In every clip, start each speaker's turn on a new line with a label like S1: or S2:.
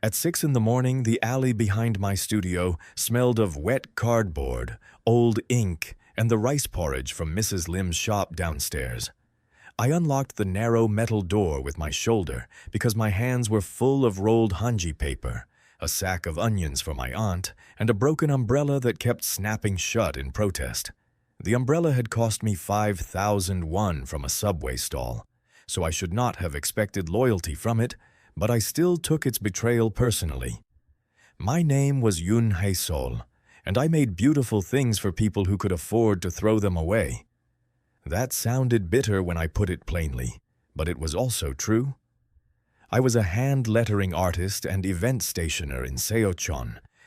S1: At 6 in the morning, the alley behind my studio smelled of wet cardboard, old ink, and the rice porridge from Mrs. Lim's shop downstairs. I unlocked the narrow metal door with my shoulder because my hands were full of rolled hanji paper, a sack of onions for my aunt, and a broken umbrella that kept snapping shut in protest. The umbrella had cost me 5,000 won from a subway stall, so I should not have expected loyalty from it, but I still took its betrayal personally. My name was Hae-sol, and I made beautiful things for people who could afford to throw them away. That sounded bitter when I put it plainly, but it was also true. I was a hand-lettering artist and event stationer in Seoul,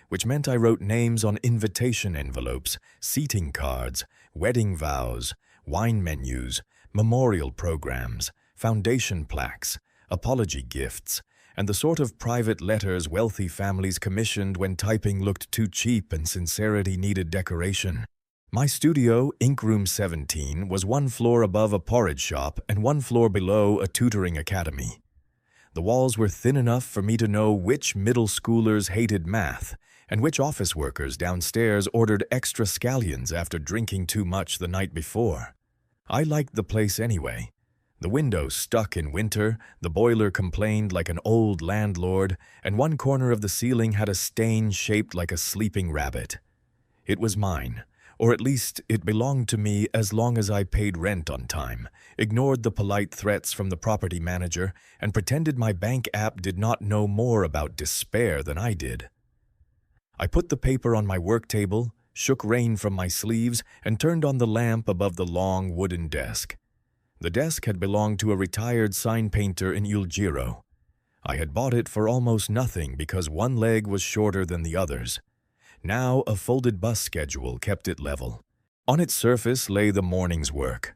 S1: which meant I wrote names on invitation envelopes, seating cards, wedding vows, wine menus, memorial programs, foundation plaques, apology gifts, and the sort of private letters wealthy families commissioned when typing looked too cheap and sincerity needed decoration. My studio, Ink Room 17, was 1 floor above a porridge shop and 1 floor below a tutoring academy. The walls were thin enough for me to know which middle schoolers hated math and which office workers downstairs ordered extra scallions after drinking too much the night before. I liked the place anyway. The window stuck in winter, the boiler complained like an old landlord, and 1 corner of the ceiling had a stain shaped like a sleeping rabbit. It was mine, or at least it belonged to me as long as I paid rent on time, ignored the polite threats from the property manager, and pretended my bank app did not know more about despair than I did. I put the paper on my work table, shook rain from my sleeves, and turned on the lamp above the long wooden desk. The desk had belonged to a retired sign painter in Uljiro. I had bought it for almost nothing because 1 leg was shorter than the others. Now a folded bus schedule kept it level. On its surface lay the morning's work.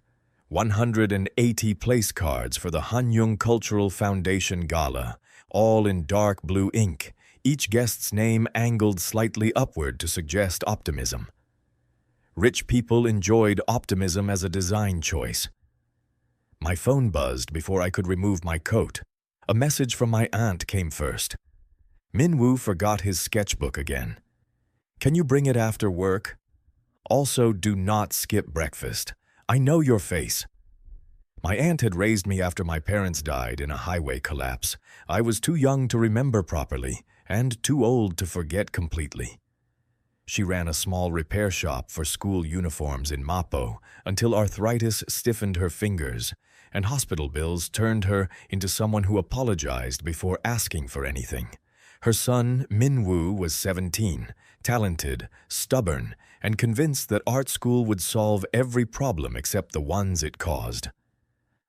S1: 180 place cards for the Hanyung Cultural Foundation Gala, all in dark blue ink, each guest's name angled slightly upward to suggest optimism. Rich people enjoyed optimism as a design choice. My phone buzzed before I could remove my coat. A message from my aunt came first. Min-woo forgot his sketchbook again. Can you bring it after work? Also, do not skip breakfast. I know your face. My aunt had raised me after my parents died in a highway collapse. I was too young to remember properly and too old to forget completely. She ran a small repair shop for school uniforms in Mapo until arthritis stiffened her fingers, and hospital bills turned her into someone who apologized before asking for anything. Her son, Min-woo, was 17, talented, stubborn, and convinced that art school would solve every problem except the ones it caused.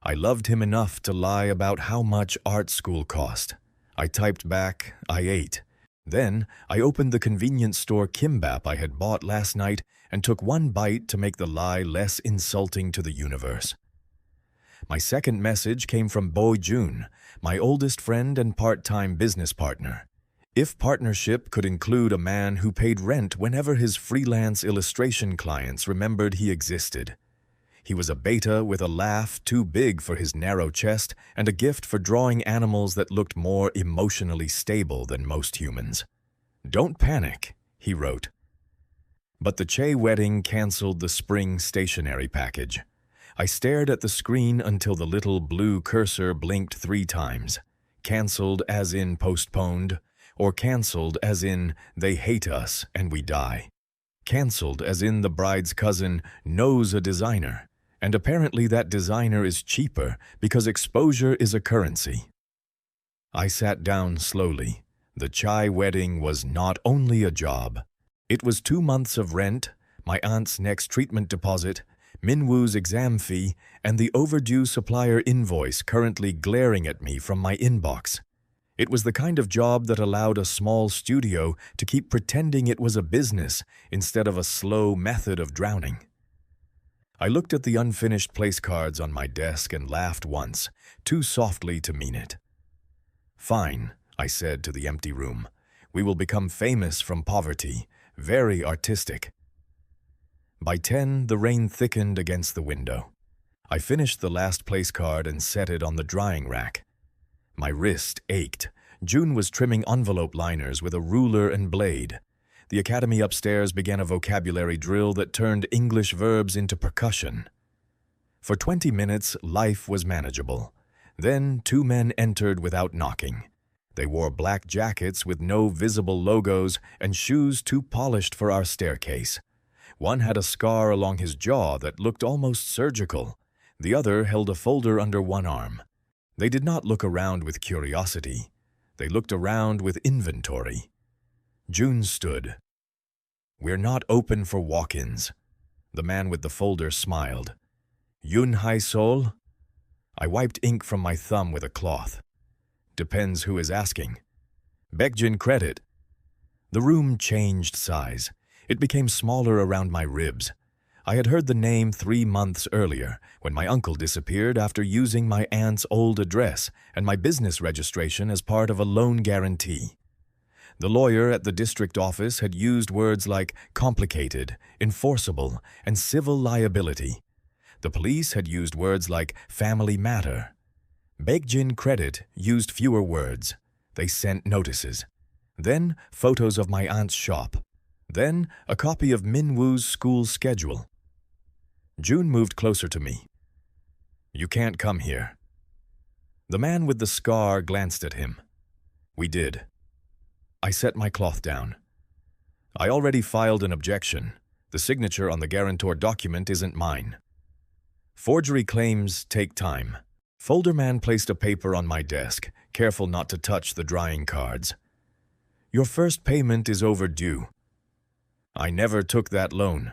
S1: I loved him enough to lie about how much art school cost. I typed back, I ate. Then, I opened the convenience store kimbap I had bought last night and took 1 bite to make the lie less insulting to the universe. My second message came from Bo-jun, my oldest friend and part-time business partner. If partnership could include a man who paid rent whenever his freelance illustration clients remembered he existed. He was a beta with a laugh too big for his narrow chest and a gift for drawing animals that looked more emotionally stable than most humans. Don't panic, he wrote. But the Che wedding canceled the spring stationery package. I stared at the screen until the little blue cursor blinked 3 times. Canceled as in postponed, or canceled as in they hate us and we die. Canceled as in the bride's cousin knows a designer, and apparently that designer is cheaper because exposure is a currency. I sat down slowly. The Chai wedding was not only a job. It was 2 months of rent, my aunt's next treatment deposit, Min-woo's exam fee, and the overdue supplier invoice currently glaring at me from my inbox. It was the kind of job that allowed a small studio to keep pretending it was a business instead of a slow method of drowning. I looked at the unfinished place cards on my desk and laughed once, too softly to mean it. Fine, I said to the empty room. We will become famous from poverty, very artistic. By 10, the rain thickened against the window. I finished the last place card and set it on the drying rack. My wrist ached, June was trimming envelope liners with a ruler and blade. The academy upstairs began a vocabulary drill that turned English verbs into percussion. For 20 minutes, life was manageable. Then 2 men entered without knocking. They wore black jackets with no visible logos and shoes too polished for our staircase. One had a scar along his jaw that looked almost surgical. The other held a folder under one arm. They did not look around with curiosity. They looked around with inventory. June stood. "We're not open for walk-ins." The man with the folder smiled. "Yun Hae-sol?" I wiped ink from my thumb with a cloth. "Depends who is asking." "Baekjin credit." The room changed size. It became smaller around my ribs. I had heard the name 3 months earlier, when my uncle disappeared after using my aunt's old address and my business registration as part of a loan guarantee. The lawyer at the district office had used words like complicated, enforceable, and civil liability. The police had used words like family matter. Baekjin Credit used fewer words. They sent notices. Then photos of my aunt's shop. Then a copy of Min-woo's school schedule. June moved closer to me. "You can't come here." The man with the scar glanced at him. "We did." I set my cloth down. "I already filed an objection. The signature on the guarantor document isn't mine." Forgery claims take time. Folderman placed a paper on my desk, careful not to touch the drying cards. "Your first payment is overdue." "I never took that loan."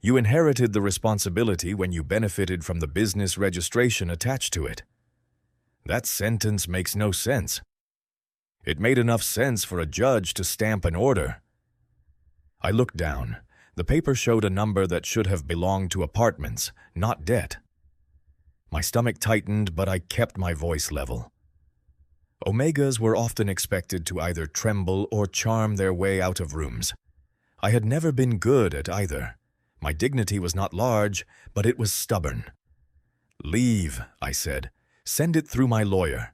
S1: "You inherited the responsibility when you benefited from the business registration attached to it." "That sentence makes no sense." "It made enough sense for a judge to stamp an order." I looked down. The paper showed a number that should have belonged to apartments, not debt. My stomach tightened, but I kept my voice level. Omegas were often expected to either tremble or charm their way out of rooms. I had never been good at either. My dignity was not large, but it was stubborn. "Leave," I said. "Send it through my lawyer."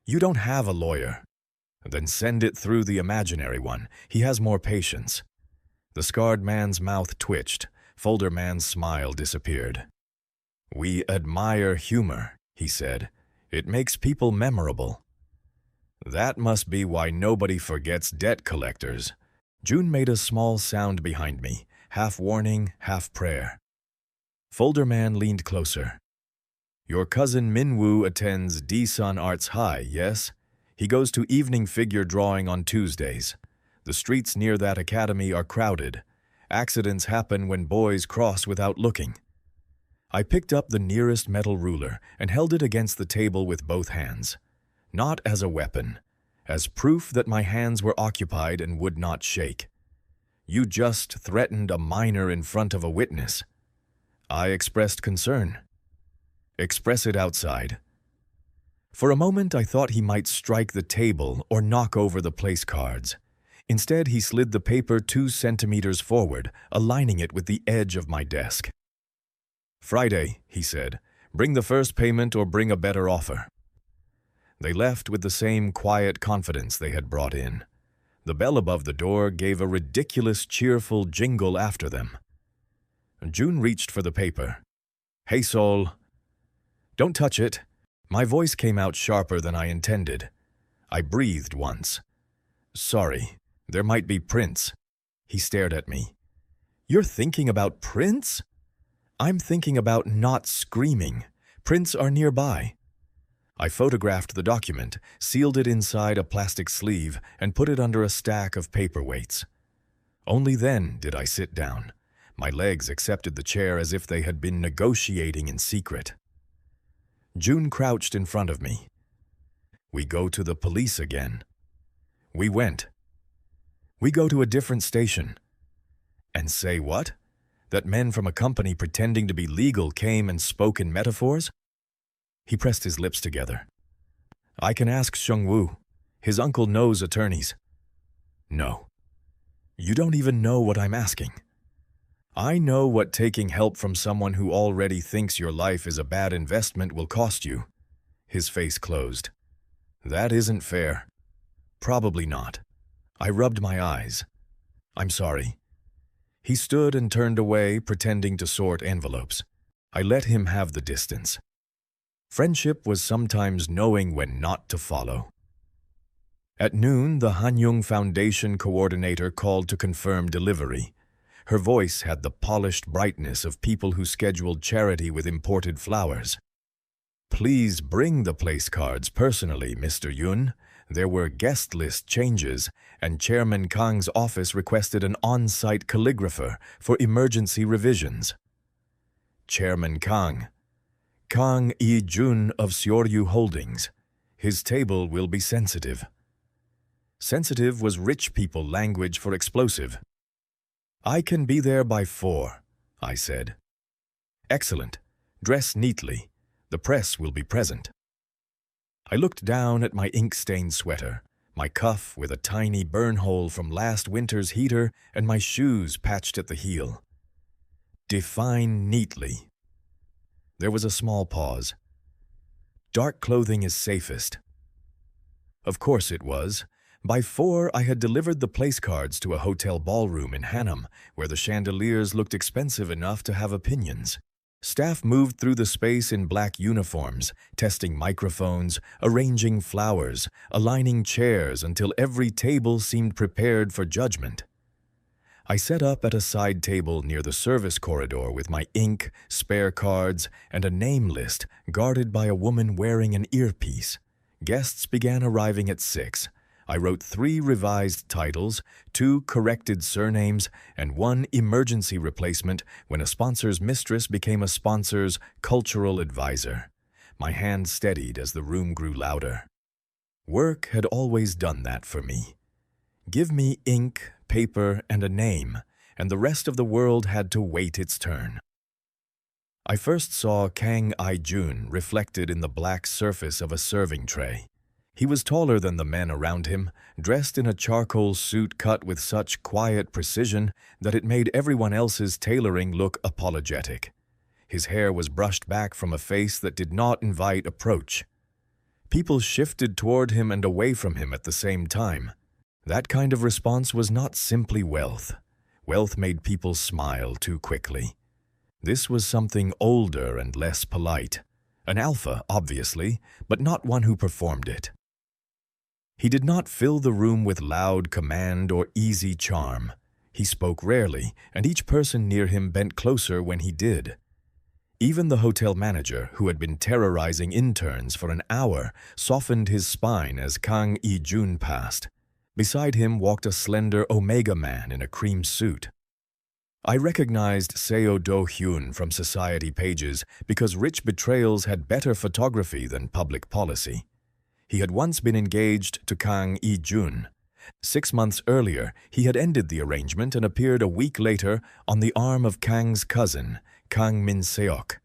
S1: "You don't have a lawyer." "Then send it through the imaginary one. He has more patience." The scarred man's mouth twitched. Folder man's smile disappeared. "We admire humor," he said. "It makes people memorable." "That must be why nobody forgets debt collectors." June made a small sound behind me, half warning, half prayer. Folder man leaned closer. "Your cousin Min-woo attends Daesun Arts High, yes? He goes to evening figure drawing on Tuesdays. The streets near that academy are crowded. Accidents happen when boys cross without looking." I picked up the nearest metal ruler and held it against the table with both hands. Not as a weapon, as proof that my hands were occupied and would not shake. "You just threatened a minor in front of a witness." I expressed concern. "Express it outside." For a moment I thought he might strike the table or knock over the place cards. Instead, he slid the paper 2 centimeters forward, aligning it with the edge of my desk. "Friday," he said. "Bring the first payment or bring a better offer." They left with the same quiet confidence they had brought in. The bell above the door gave a ridiculous, cheerful jingle after them. June reached for the paper. "Hae-sol." "Don't touch it." My voice came out sharper than I intended. I breathed once. "Sorry, there might be prints." He stared at me. "You're thinking about prints?" "I'm thinking about not screaming. Prints are nearby." I photographed the document, sealed it inside a plastic sleeve, and put it under a stack of paperweights. Only then did I sit down. My legs accepted the chair as if they had been negotiating in secret. June crouched in front of me. "We go to the police again." We went. "We go to a different station." "And say what? That men from a company pretending to be legal came and spoke in metaphors?" He pressed his lips together. "I can ask Seung-woo. His uncle knows attorneys." "No. You don't even know what I'm asking." "I know what taking help from someone who already thinks your life is a bad investment will cost you." His face closed. That isn't fair. Probably not. I rubbed my eyes. I'm sorry. He stood and turned away, pretending to sort envelopes. I let him have the distance. Friendship was sometimes knowing when not to follow. At noon, the Hanyung Foundation coordinator called to confirm delivery. Her voice had the polished brightness of people who scheduled charity with imported flowers. Please bring the place cards personally, Mr. Yun. There were guest list changes, and Chairman Kang's office requested an on-site calligrapher for emergency revisions. Chairman Kang I-jun of Seoul Holdings. His table will be sensitive. Sensitive was rich people language for explosive. I can be there by 4, I said. Excellent. Dress neatly. The press will be present. I looked down at my ink-stained sweater, my cuff with a tiny burn hole from last winter's heater, and my shoes patched at the heel. Define neatly. There was a small pause. Dark clothing is safest. Of course it was. By 4, I had delivered the place cards to a hotel ballroom in Hanam, where the chandeliers looked expensive enough to have opinions. Staff moved through the space in black uniforms, testing microphones, arranging flowers, aligning chairs until every table seemed prepared for judgment. I set up at a side table near the service corridor with my ink, spare cards, and a name list guarded by a woman wearing an earpiece. Guests began arriving at 6. I wrote 3 revised titles, 2 corrected surnames, and 1 emergency replacement when a sponsor's mistress became a sponsor's cultural advisor. My hand steadied as the room grew louder. Work had always done that for me. Give me ink, paper, and a name, and the rest of the world had to wait its turn. I first saw Kang I-jun reflected in the black surface of a serving tray. He was taller than the men around him, dressed in a charcoal suit cut with such quiet precision that it made everyone else's tailoring look apologetic. His hair was brushed back from a face that did not invite approach. People shifted toward him and away from him at the same time. That kind of response was not simply wealth. Wealth made people smile too quickly. This was something older and less polite. An alpha, obviously, but not one who performed it. He did not fill the room with loud command or easy charm. He spoke rarely, and each person near him bent closer when he did. Even the hotel manager, who had been terrorizing interns for an hour, softened his spine as Kang I-jun passed. Beside him walked a slender Omega man in a cream suit. I recognized Seo Do-hyun from Society pages because rich betrayals had better photography than public policy. He had once been engaged to Kang I-jun. 6 months earlier, he had ended the arrangement and appeared a week later on the arm of Kang's cousin, Kang Min-seok.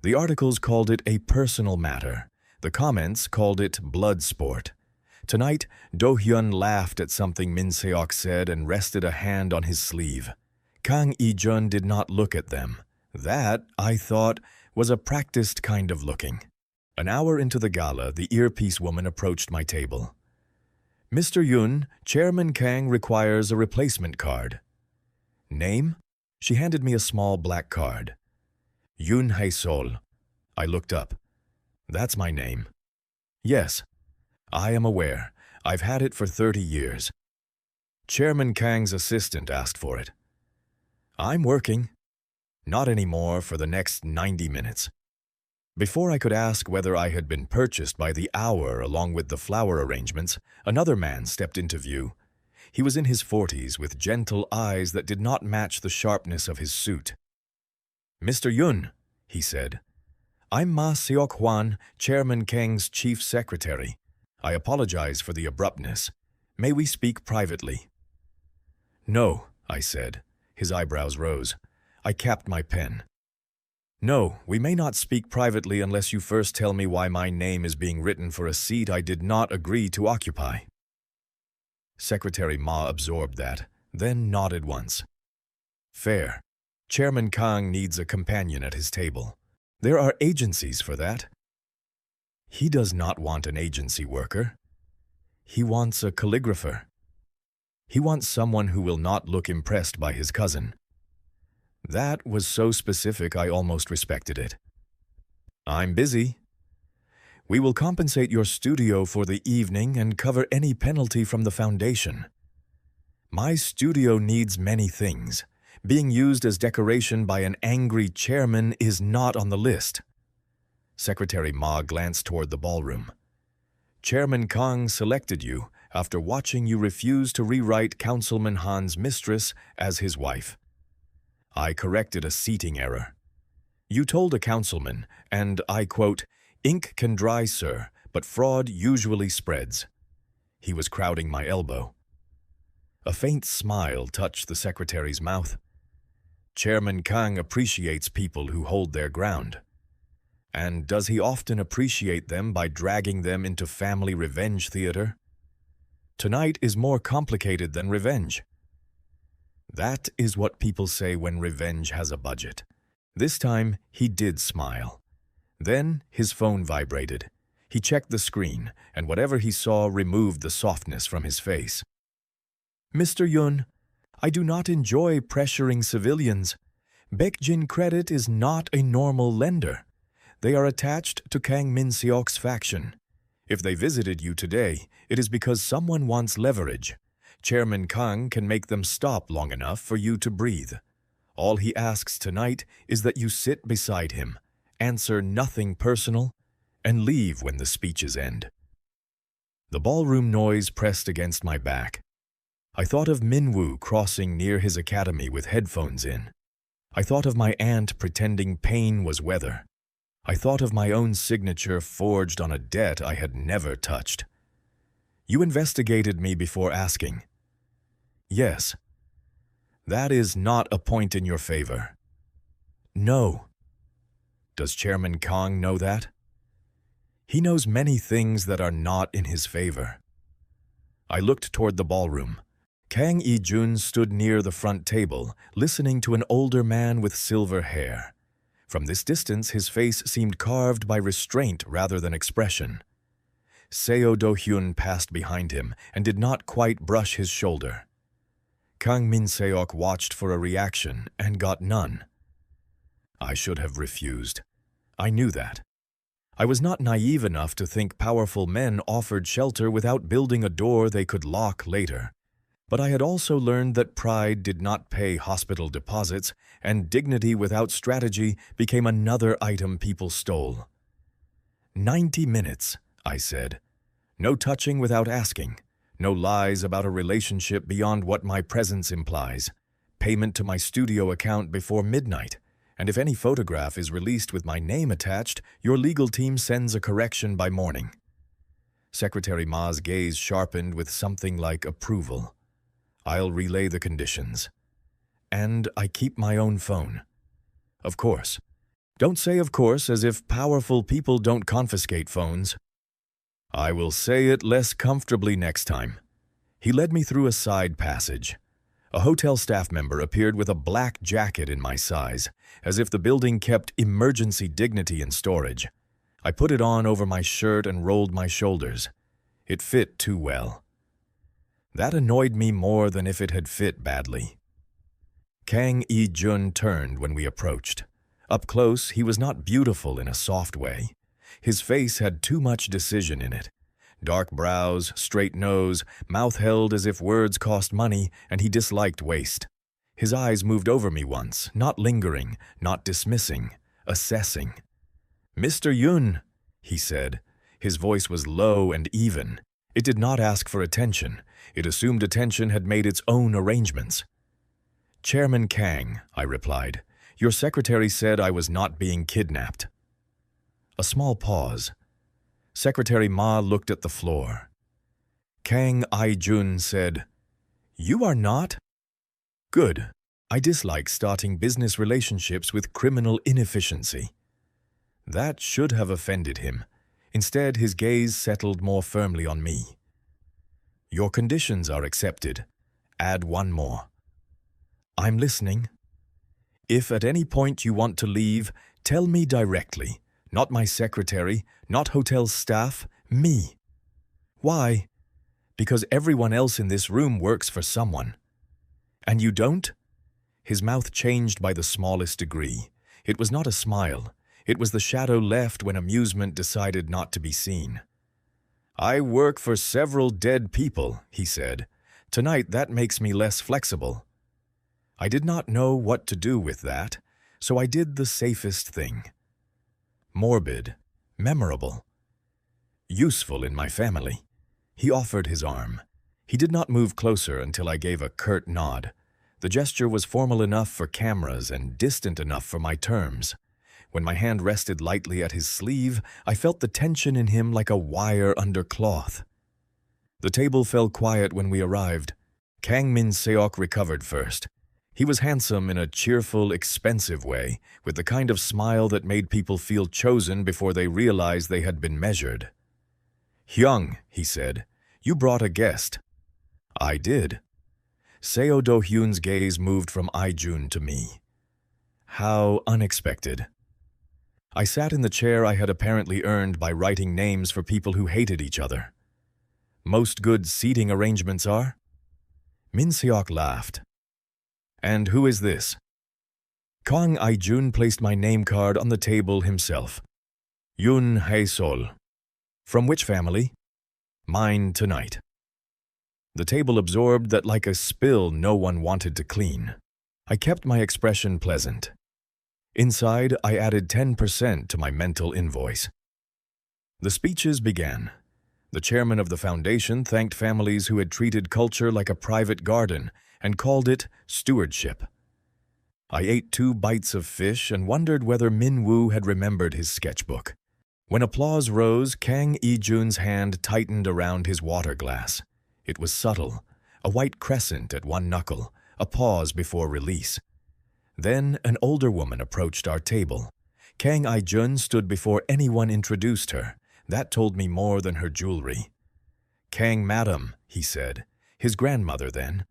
S1: The articles called it a personal matter. The comments called it blood sport. Tonight, Do-hyun laughed at something Min-seok said and rested a hand on his sleeve. Kang I-jun did not look at them. That, I thought, was a practiced kind of looking. An hour into the gala, the earpiece woman approached my table. Mr. Yun, Chairman Kang requires a replacement card. Name? She handed me a small black card. Yun Hae-sol. I looked up. That's my name. Yes, I am aware. I've had it for 30 years. Chairman Kang's assistant asked for it. I'm working. Not anymore for the next 90 minutes. Before I could ask whether I had been purchased by the hour along with the flower arrangements, another man stepped into view. He was in his 40s with gentle eyes that did not match the sharpness of his suit. Mr. Yun, he said, I'm Ma Seok-hwan, Chairman Kang's chief secretary. I apologize for the abruptness. May we speak privately? No, I said. His eyebrows rose. I capped my pen. No, we may not speak privately unless you first tell me why my name is being written for a seat I did not agree to occupy. Secretary Ma absorbed that, then nodded once. Fair. Chairman Kang needs a companion at his table. There are agencies for that. He does not want an agency worker. He wants a calligrapher. He wants someone who will not look impressed by his cousin. That was so specific I almost respected it. I'm busy. We will compensate your studio for the evening and cover any penalty from the foundation. My studio needs many things. Being used as decoration by an angry chairman is not on the list. Secretary Ma glanced toward the ballroom. Chairman Kang selected you after watching you refuse to rewrite Councilman Han's mistress as his wife. I corrected a seating error. You told a councilman, and I quote, "Ink can dry, sir, but fraud usually spreads." He was crowding my elbow. A faint smile touched the secretary's mouth. Chairman Kang appreciates people who hold their ground. And does he often appreciate them by dragging them into family revenge theater? Tonight is more complicated than revenge. That is what people say when revenge has a budget. This time, he did smile. Then his phone vibrated. He checked the screen, and whatever he saw removed the softness from his face. Mr. Yun, I do not enjoy pressuring civilians. Baekjin Credit is not a normal lender. They are attached to Kang Min-seok's faction. If they visited you today, it is because someone wants leverage. Chairman Kang can make them stop long enough for you to breathe. All he asks tonight is that you sit beside him, answer nothing personal, and leave when the speeches end. The ballroom noise pressed against my back. I thought of Minwoo crossing near his academy with headphones in. I thought of my aunt pretending pain was weather. I thought of my own signature forged on a debt I had never touched. You investigated me before asking. Yes. That is not a point in your favor. No. Does Chairman Kang know that? He knows many things that are not in his favor. I looked toward the ballroom. Kang I-jun stood near the front table, listening to an older man with silver hair. From this distance, his face seemed carved by restraint rather than expression. Seo Do-hyun passed behind him and did not quite brush his shoulder. Kang Min-seok watched for a reaction and got none. I should have refused. I knew that. I was not naive enough to think powerful men offered shelter without building a door they could lock later. But I had also learned that pride did not pay hospital deposits, and dignity without strategy became another item people stole. 90 minutes, I said. No touching without asking. No lies about a relationship beyond what my presence implies. Payment to my studio account before midnight. And if any photograph is released with my name attached, your legal team sends a correction by morning. Secretary Ma's gaze sharpened with something like approval. I'll relay the conditions. And I keep my own phone. Of course. Don't say of course as if powerful people don't confiscate phones. I will say it less comfortably next time. He led me through a side passage. A hotel staff member appeared with a black jacket in my size, as if the building kept emergency dignity in storage. I put it on over my shirt and rolled my shoulders. It fit too well. That annoyed me more than if it had fit badly. Kang I-jun turned when we approached. Up close, he was not beautiful in a soft way. His face had too much decision in it. Dark brows, straight nose, mouth held as if words cost money, and he disliked waste. His eyes moved over me once, not lingering, not dismissing, assessing. "Mr. Yun," he said. His voice was low and even. It did not ask for attention. It assumed attention had made its own arrangements. "Chairman Kang," I replied. "Your secretary said I was not being kidnapped." A small pause. Secretary Ma looked at the floor. Kang I-jun said, "You are not?" "Good. I dislike starting business relationships with criminal inefficiency." That should have offended him. Instead, his gaze settled more firmly on me. "Your conditions are accepted. Add one more." "I'm listening." "If at any point you want to leave, tell me directly. Not my secretary, not hotel staff, me. Why? Because everyone else in this room works for someone. And you don't? His mouth changed by the smallest degree. It was not a smile. It was the shadow left when amusement decided not to be seen. I work for several dead people, he said. Tonight that makes me less flexible. I did not know what to do with that, so I did the safest thing. Morbid, memorable, useful in my family. He offered his arm. He did not move closer until I gave a curt nod. The gesture was formal enough for cameras and distant enough for my terms. When my hand rested lightly at his sleeve, I felt the tension in him like a wire under cloth. The table fell quiet when we arrived. Kang Min-seok recovered first. He was handsome in a cheerful, expensive way, with the kind of smile that made people feel chosen before they realized they had been measured. "Hyung," he said, "you brought a guest." I did. Seo Do-hyun's gaze moved from I-jun to me. How unexpected. I sat in the chair I had apparently earned by writing names for people who hated each other. Most good seating arrangements are? Min-seok laughed. And who is this? Kang I-jun placed my name card on the table himself. Yun Hae-sol. From which family? Mine tonight. The table absorbed that like a spill no one wanted to clean. I kept my expression pleasant. Inside, I added 10% to my mental invoice. The speeches began. The chairman of the foundation thanked families who had treated culture like a private garden and called it stewardship. I ate 2 bites of fish and wondered whether Min-woo had remembered his sketchbook. When applause rose, Kang I-jun's hand tightened around his water glass. It was subtle, a white crescent at one knuckle, a pause before release. Then an older woman approached our table. Kang I-jun stood before anyone introduced her. That told me more than her jewelry. "Kang Madam," he said, his grandmother then.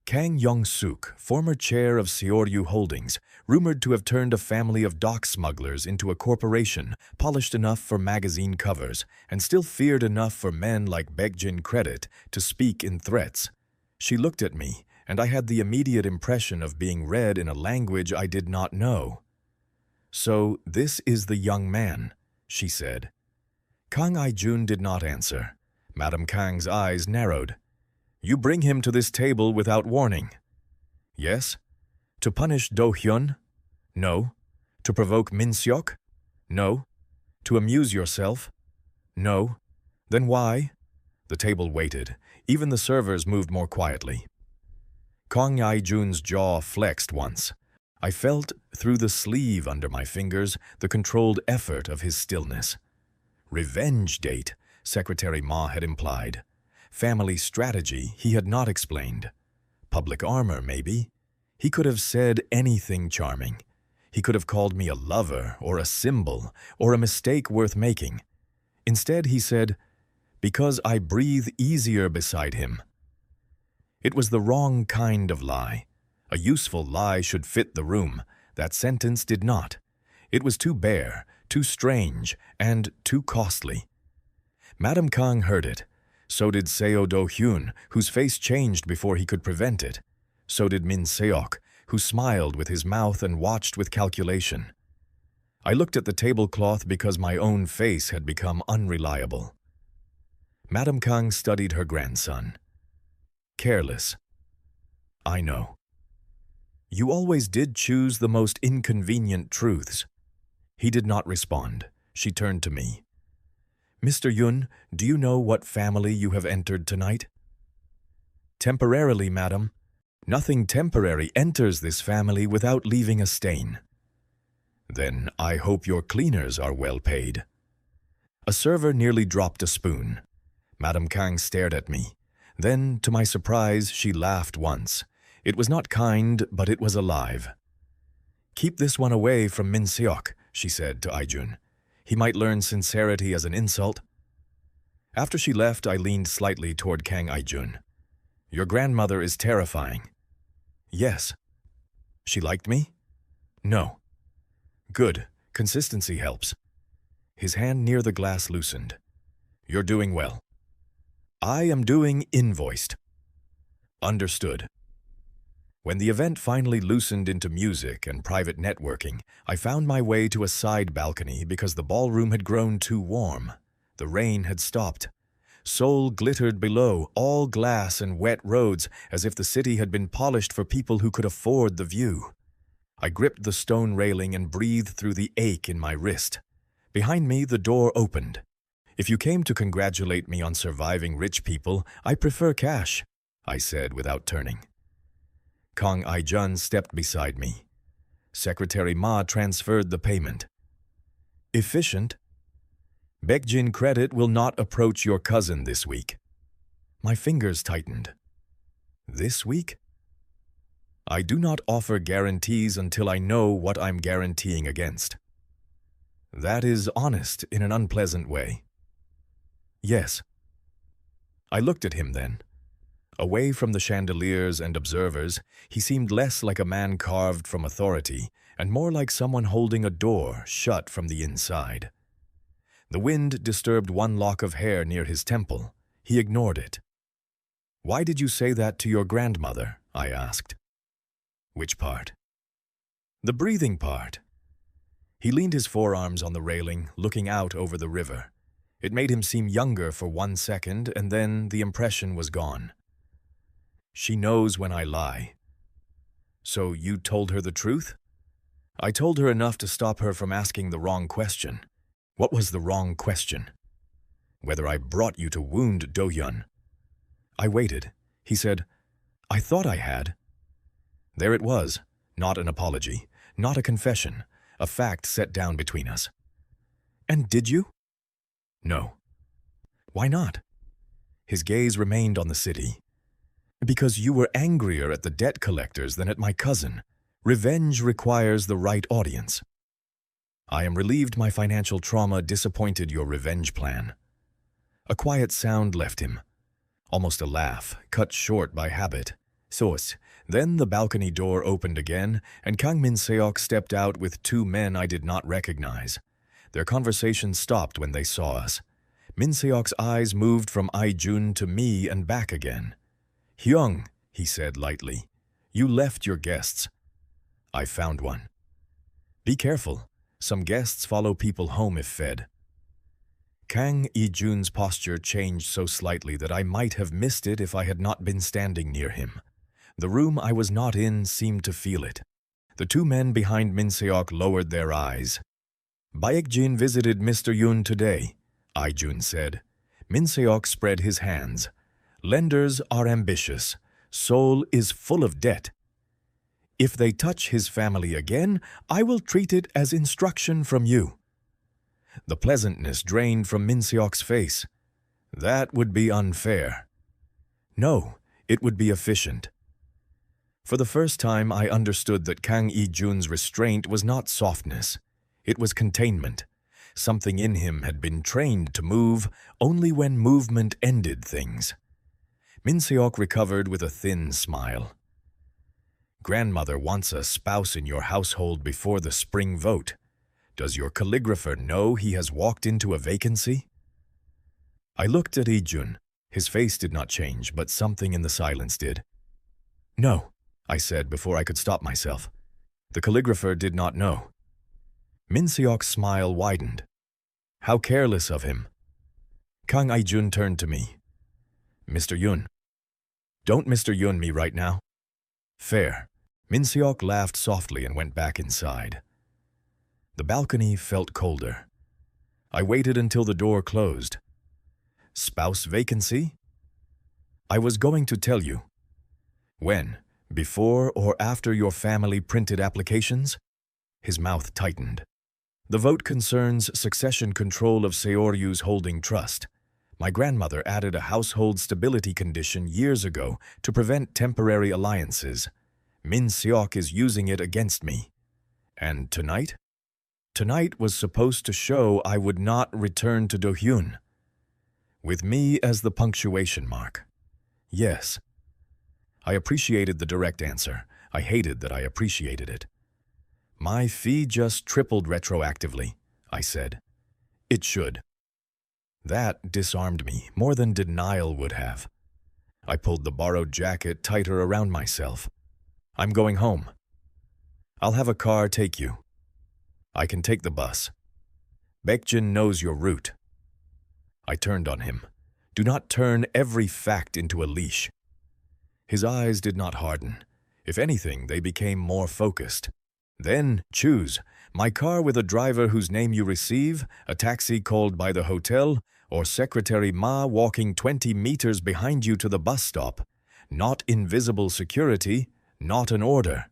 S1: Kang Yong-suk, former chair of Seoul Holdings, rumored to have turned a family of dock smugglers into a corporation polished enough for magazine covers and still feared enough for men like Baekjin Credit to speak in threats. She looked at me, and I had the immediate impression of being read in a language I did not know. "So this is the young man," she said. Kang I-jun did not answer. Madam Kang's eyes narrowed. "You bring him to this table without warning." "Yes." "To punish Do-hyun?" "No." "To provoke Min-seok?" "No." "To amuse yourself?" "No." "Then why?" The table waited. Even the servers moved more quietly. Kang I-jun's jaw flexed once. I felt, through the sleeve under my fingers, the controlled effort of his stillness. Revenge date, Secretary Ma had implied. Family strategy he had not explained. Public armor, maybe. He could have said anything charming. He could have called me a lover or a symbol or a mistake worth making. Instead, he said, "Because I breathe easier beside him." It was the wrong kind of lie. A useful lie should fit the room. That sentence did not. It was too bare, too strange, and too costly. Madam Kang heard it. So did Seo Do-hyun, whose face changed before he could prevent it. So did Min-seok, who smiled with his mouth and watched with calculation. I looked at the tablecloth because my own face had become unreliable. Madam Kang studied her grandson. Careless. "I know. You always did choose the most inconvenient truths." He did not respond. She turned to me. "Mr. Yun, do you know what family you have entered tonight?" "Temporarily, madam. Nothing temporary enters this family without leaving a stain." "Then I hope your cleaners are well paid." A server nearly dropped a spoon. Madam Kang stared at me. Then, to my surprise, she laughed once. It was not kind, but it was alive. "Keep this one away from Min-seok," she said to I-jun. "He might learn sincerity as an insult." After she left, I leaned slightly toward Kang I-jun. "Your grandmother is terrifying." "Yes." "She liked me?" "No." "Good. Consistency helps." His hand near the glass loosened. You're doing well. I am doing invoiced. Understood. When the event finally loosened into music and private networking, I found my way to a side balcony because the ballroom had grown too warm. The rain had stopped. Seoul glittered below, all glass and wet roads, as if the city had been polished for people who could afford the view. I gripped the stone railing and breathed through the ache in my wrist. Behind me, the door opened. If you came to congratulate me on surviving rich people, I prefer cash, I said without turning. Kang I-jun stepped beside me. Secretary Ma transferred the payment. Efficient. Baekjin credit will not approach your cousin this week. My fingers tightened. This week? I do not offer guarantees until I know what I'm guaranteeing against. That is honest in an unpleasant way. Yes. I looked at him then. Away from the chandeliers and observers, he seemed less like a man carved from authority and more like someone holding a door shut from the inside. The wind disturbed one lock of hair near his temple. He ignored it. Why did you say that to your grandmother? I asked. Which part? The breathing part. He leaned his forearms on the railing, looking out over the river. It made him seem younger for 1 second, and then the impression was gone. She knows when I lie. So you told her the truth? I told her enough to stop her from asking the wrong question. What was the wrong question? Whether I brought you to wound Do-hyun. I waited. He said, I thought I had. There it was, not an apology, not a confession, a fact set down between us. And did you? No. Why not? His gaze remained on the city. Because you were angrier at the debt collectors than at my cousin. Revenge requires the right audience. I am relieved my financial trauma disappointed your revenge plan. A quiet sound left him. Almost a laugh, cut short by habit. Soos. Then the balcony door opened again, and Kang Min-seok stepped out with 2 men I did not recognize. Their conversation stopped when they saw us. Min-seok's eyes moved from I-jun to me and back again. Hyung, he said lightly, you left your guests. I found one. Be careful. Some guests follow people home if fed. Kang I-jun's posture changed so slightly that I might have missed it if I had not been standing near him. The room I was not in seemed to feel it. The 2 men behind Min-seok lowered their eyes. Baekjin visited Mr. Yoon today, I-jun said. Min-seok spread his hands. Lenders are ambitious. Seoul is full of debt. If they touch his family again, I will treat it as instruction from you. The pleasantness drained from Min-seok's face. That would be unfair. No, it would be efficient. For the first time, I understood that Kang I-jun's restraint was not softness. It was containment. Something in him had been trained to move only when movement ended things. Min-seok recovered with a thin smile. Grandmother wants a spouse in your household before the spring vote. Does your calligrapher know he has walked into a vacancy? I looked at I-jun. His face did not change, but something in the silence did. No, I said before I could stop myself. The calligrapher did not know. Min-seok's smile widened. How careless of him. Kang I-jun turned to me. Mr. Yoon. Don't Mr. Yoon me right now. Fair. Min-seok laughed softly and went back inside. The balcony felt colder. I waited until the door closed. Spouse vacancy? I was going to tell you. When? Before or after your family printed applications? His mouth tightened. The vote concerns succession control of Seoryu's holding trust. My grandmother added a household stability condition years ago to prevent temporary alliances. Min-seok is using it against me. And tonight? Tonight was supposed to show I would not return to Do-hyun. With me as the punctuation mark. Yes. I appreciated the direct answer. I hated that I appreciated it. My fee just tripled retroactively, I said. It should. That disarmed me more than denial would have. I pulled the borrowed jacket tighter around myself. I'm going home. I'll have a car take you. I can take the bus. Baekjin knows your route. I turned on him. Do not turn every fact into a leash. His eyes did not harden. If anything, they became more focused. Then choose, my car with a driver whose name you receive, a taxi called by the hotel, or Secretary Ma walking 20 meters behind you to the bus stop. Not invisible security, not an order.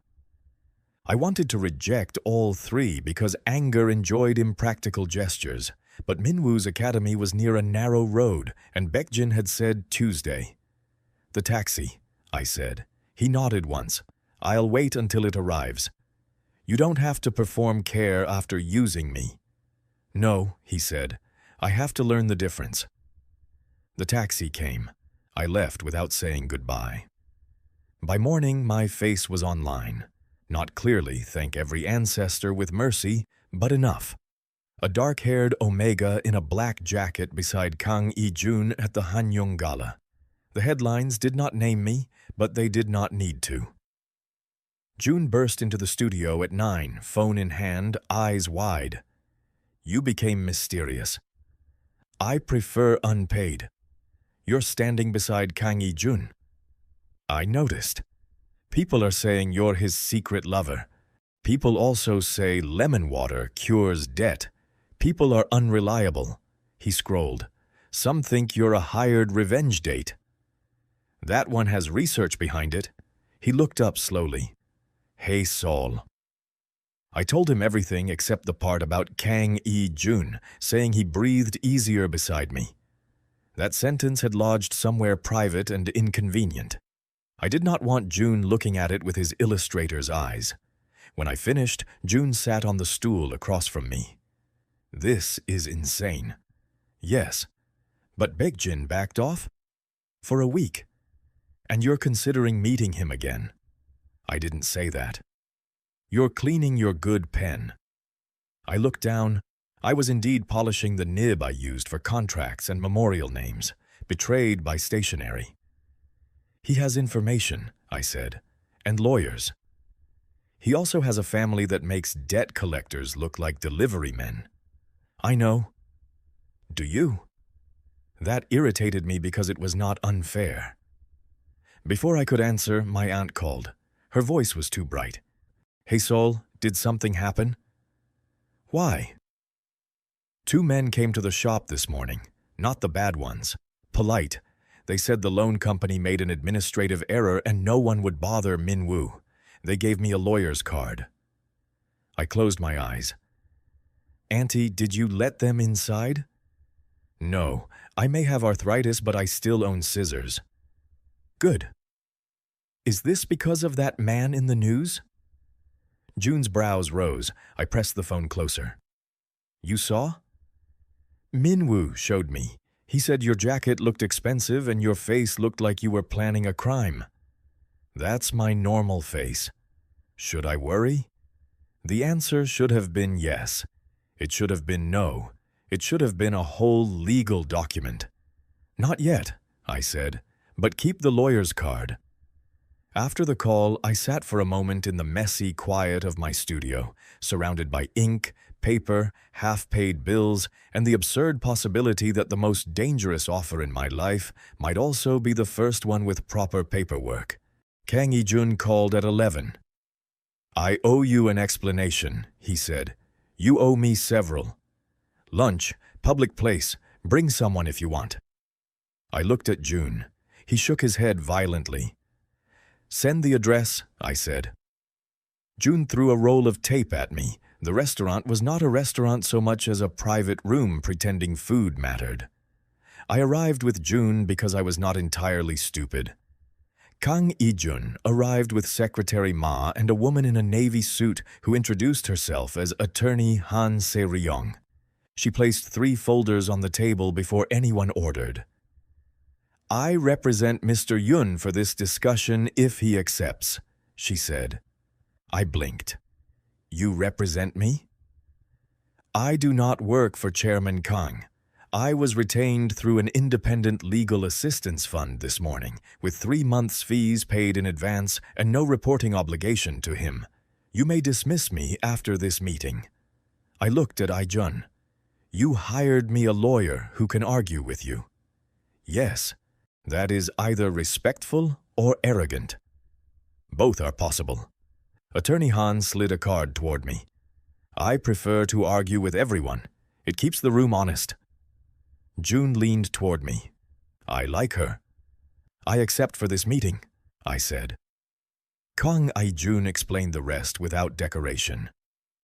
S1: I wanted to reject all three because anger enjoyed impractical gestures, but Minwoo's academy was near a narrow road, and Baekjin had said Tuesday. The taxi, I said. He nodded once. I'll wait until it arrives. You don't have to perform care after using me. No, he said. I have to learn the difference. The taxi came. I left without saying goodbye. By morning, my face was online. Not clearly, thank every ancestor with mercy, but enough. A dark-haired Omega in a black jacket beside Kang I-jun at the Hanyung Gala. The headlines did not name me, but they did not need to. June burst into the studio at 9, phone in hand, eyes wide. You became mysterious. I prefer unpaid. You're standing beside Kang I-jun. I noticed. People are saying you're his secret lover. People also say lemon water cures debt. People are unreliable. He scrolled. Some think you're a hired revenge date. That one has research behind it. He looked up slowly. Hae-sol. I told him everything except the part about Kang I-jun, saying he breathed easier beside me. That sentence had lodged somewhere private and inconvenient. I did not want June looking at it with his illustrator's eyes. When I finished, June sat on the stool across from me. This is insane. Yes, but Baekjin backed off? For a week. And you're considering meeting him again. I didn't say that. You're cleaning your good pen. I looked down. I was indeed polishing the nib I used for contracts and memorial names, betrayed by stationery. He has information, I said, and lawyers. He also has a family that makes debt collectors look like delivery men. I know. Do you? That irritated me because it was not unfair. Before I could answer, my aunt called. Her voice was too bright. Hae-sol, did something happen? Why? 2 men came to the shop this morning, not the bad ones. Polite. They said the loan company made an administrative error and no one would bother Minwoo. They gave me a lawyer's card. I closed my eyes. Auntie, did you let them inside? No, I may have arthritis, but I still own scissors. Good. Is this because of that man in the news? June's brows rose. I pressed the phone closer. You saw? Minwoo showed me. He said your jacket looked expensive and your face looked like you were planning a crime. That's my normal face. Should I worry? The answer should have been yes. It should have been no. It should have been a whole legal document. Not yet, I said, but keep the lawyer's card. After the call, I sat for a moment in the messy quiet of my studio, surrounded by ink, paper, half-paid bills, and the absurd possibility that the most dangerous offer in my life might also be the first one with proper paperwork. Kang I-jun called at 11. I owe you an explanation, he said. You owe me several. Lunch, public place, bring someone if you want. I looked at June. He shook his head violently. Send the address, I said. June threw a roll of tape at me. The restaurant was not a restaurant so much as a private room pretending food mattered. I arrived with June because I was not entirely stupid. Kang I-jun arrived with Secretary Ma and a woman in a navy suit who introduced herself as Attorney Han Se-ryong. She placed 3 folders on the table before anyone ordered. I represent Mr. Yun for this discussion if he accepts, she said. I blinked. You represent me? I do not work for Chairman Kang. I was retained through an independent legal assistance fund this morning, with 3 months' fees paid in advance and no reporting obligation to him. You may dismiss me after this meeting. I looked at I-jun. You hired me a lawyer who can argue with you. Yes, that is either respectful or arrogant. Both are possible. Attorney Han slid a card toward me. I prefer to argue with everyone. It keeps the room honest. June leaned toward me. I like her. I accept for this meeting, I said. Kang I-jun explained the rest without decoration.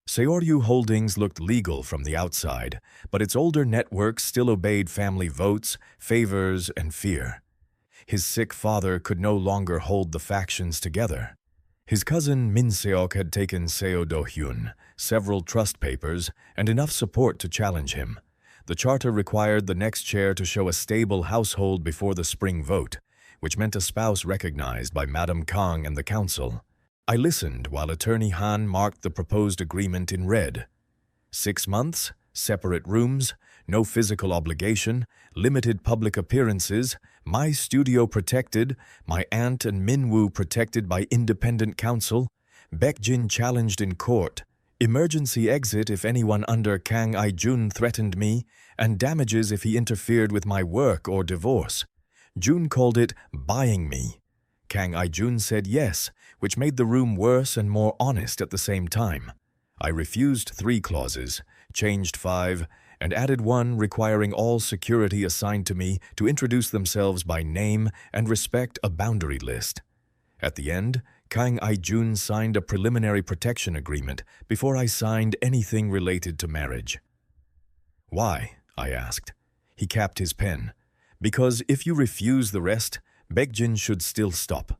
S1: Seoul Holdings looked legal from the outside, but its older networks still obeyed family votes, favors, and fear. His sick father could no longer hold the factions together. His cousin Min Seok had taken Seo Do-hyun, several trust papers, and enough support to challenge him. The charter required the next chair to show a stable household before the spring vote, which meant a spouse recognized by Madam Kang and the council. I listened while Attorney Han marked the proposed agreement in red. 6 months, separate rooms, no physical obligation, limited public appearances, my studio protected, my aunt and Min-woo protected by independent counsel, Baek-jin challenged in court, emergency exit if anyone under Kang I-jun threatened me, and damages if he interfered with my work or divorce. Jun called it buying me. Kang I-jun said yes, which made the room worse and more honest at the same time. I refused 3 clauses, changed 5, and added 1 requiring all security assigned to me to introduce themselves by name and respect a boundary list. At the end, Kang I-jun signed a preliminary protection agreement before I signed anything related to marriage. Why? I asked. He capped his pen. Because if you refuse the rest, Baek-jin should still stop.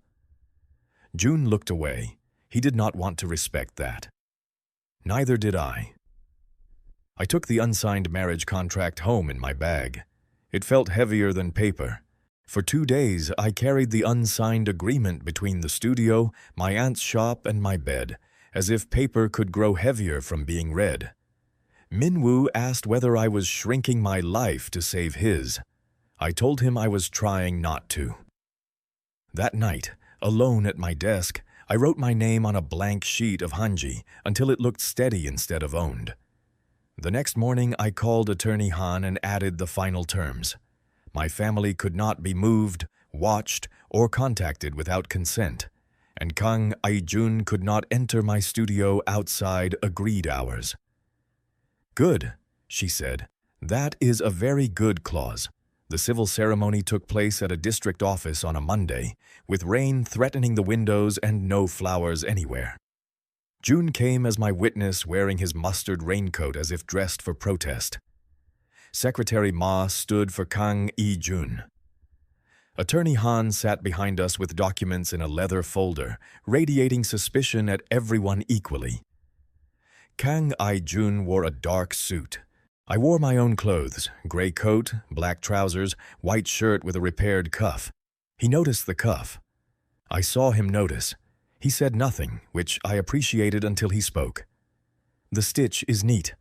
S1: Jun looked away. He did not want to respect that. Neither did I. I took the unsigned marriage contract home in my bag. It felt heavier than paper. For 2 days, I carried the unsigned agreement between the studio, my aunt's shop, and my bed, as if paper could grow heavier from being read. Min-woo asked whether I was shrinking my life to save his. I told him I was trying not to. That night, alone at my desk, I wrote my name on a blank sheet of hanji until it looked steady instead of owned. The next morning, I called Attorney Han and added the final terms. My family could not be moved, watched, or contacted without consent, and Kang I-jun could not enter my studio outside agreed hours. Good, she said. That is a very good clause. The civil ceremony took place at a district office on a Monday, with rain threatening the windows and no flowers anywhere. Jun came as my witness wearing his mustard raincoat as if dressed for protest. Secretary Ma stood for Kang I-jun. Attorney Han sat behind us with documents in a leather folder, radiating suspicion at everyone equally. Kang I-jun wore a dark suit. I wore my own clothes, gray coat, black trousers, white shirt with a repaired cuff. He noticed the cuff. I saw him notice. He said nothing, which I appreciated until he spoke. The stitch is neat.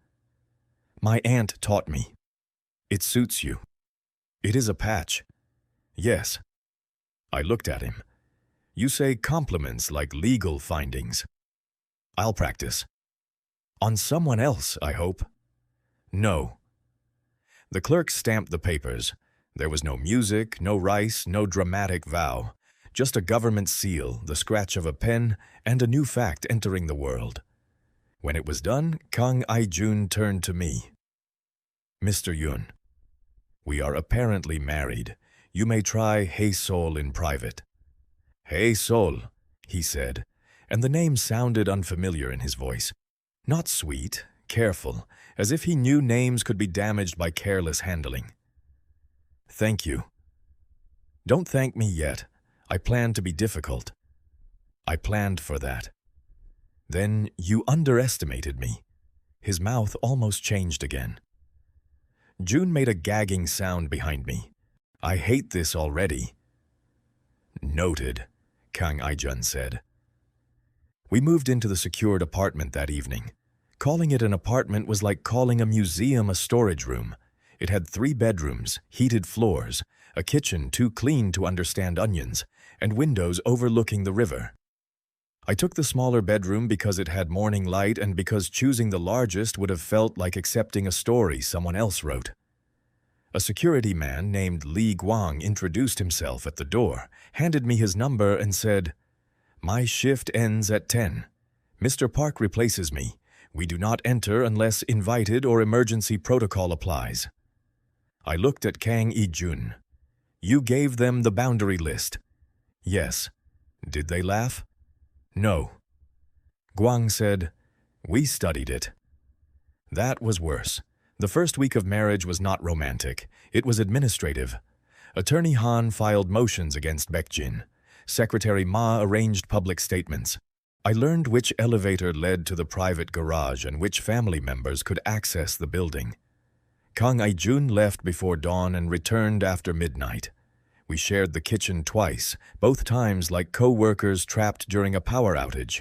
S1: My aunt taught me. It suits you. It is a patch. Yes. I looked at him. You say compliments like legal findings. I'll practice. On someone else, I hope. No. The clerk stamped the papers. There was no music, no rice, no dramatic vow. Just a government seal, the scratch of a pen, and a new fact entering the world. When it was done, Kang I-jun turned to me. Mr. Yun, we are apparently married. You may try Hae-sol in private. Hae-sol, he said, and the name sounded unfamiliar in his voice. Not sweet, careful, as if he knew names could be damaged by careless handling. Thank you. Don't thank me yet. I planned to be difficult. I planned for that. Then you underestimated me. His mouth almost changed again. Jun made a gagging sound behind me. I hate this already. Noted, Kang I-jun said. We moved into the secured apartment that evening. Calling it an apartment was like calling a museum a storage room. It had 3 bedrooms, heated floors, a kitchen too clean to understand onions, and windows overlooking the river. I took the smaller bedroom because it had morning light and because choosing the largest would have felt like accepting a story someone else wrote. A security man named Lee Guang introduced himself at the door, handed me his number and said, "My shift ends at 10. Mr. Park replaces me. We do not enter unless invited or emergency protocol applies." I looked at Kang I-jun. "You gave them the boundary list." "Yes." "Did they laugh?" "No." Guang said, "We studied it." That was worse. The first week of marriage was not romantic. It was administrative. Attorney Han filed motions against Baekjin. Secretary Ma arranged public statements. I learned which elevator led to the private garage and which family members could access the building. Kang I-jun left before dawn and returned after midnight. We shared the kitchen twice, both times like co-workers trapped during a power outage.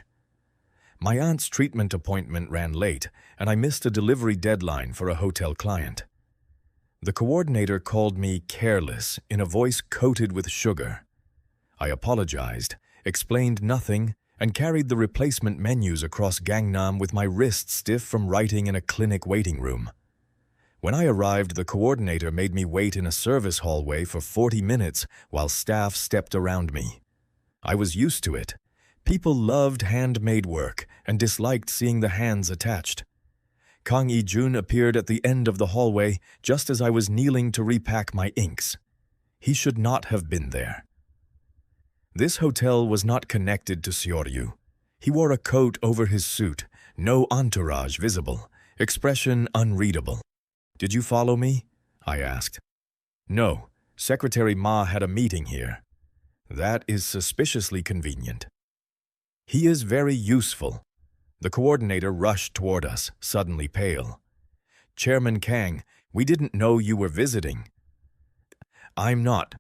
S1: My aunt's treatment appointment ran late, and I missed a delivery deadline for a hotel client. The coordinator called me careless in a voice coated with sugar. I apologized, explained nothing, and carried the replacement menus across Gangnam with my wrists stiff from writing in a clinic waiting room. When I arrived, the coordinator made me wait in a service hallway for 40 minutes while staff stepped around me. I was used to it. People loved handmade work and disliked seeing the hands attached. Kang I-jun appeared at the end of the hallway just as I was kneeling to repack my inks. He should not have been there. This hotel was not connected to Seoul. He wore a coat over his suit, no entourage visible, expression unreadable. "Did you follow me?" I asked. "No, Secretary Ma had a meeting here." "That is suspiciously convenient." "He is very useful." The coordinator rushed toward us, suddenly pale. "Chairman Kang, we didn't know you were visiting." "I'm not."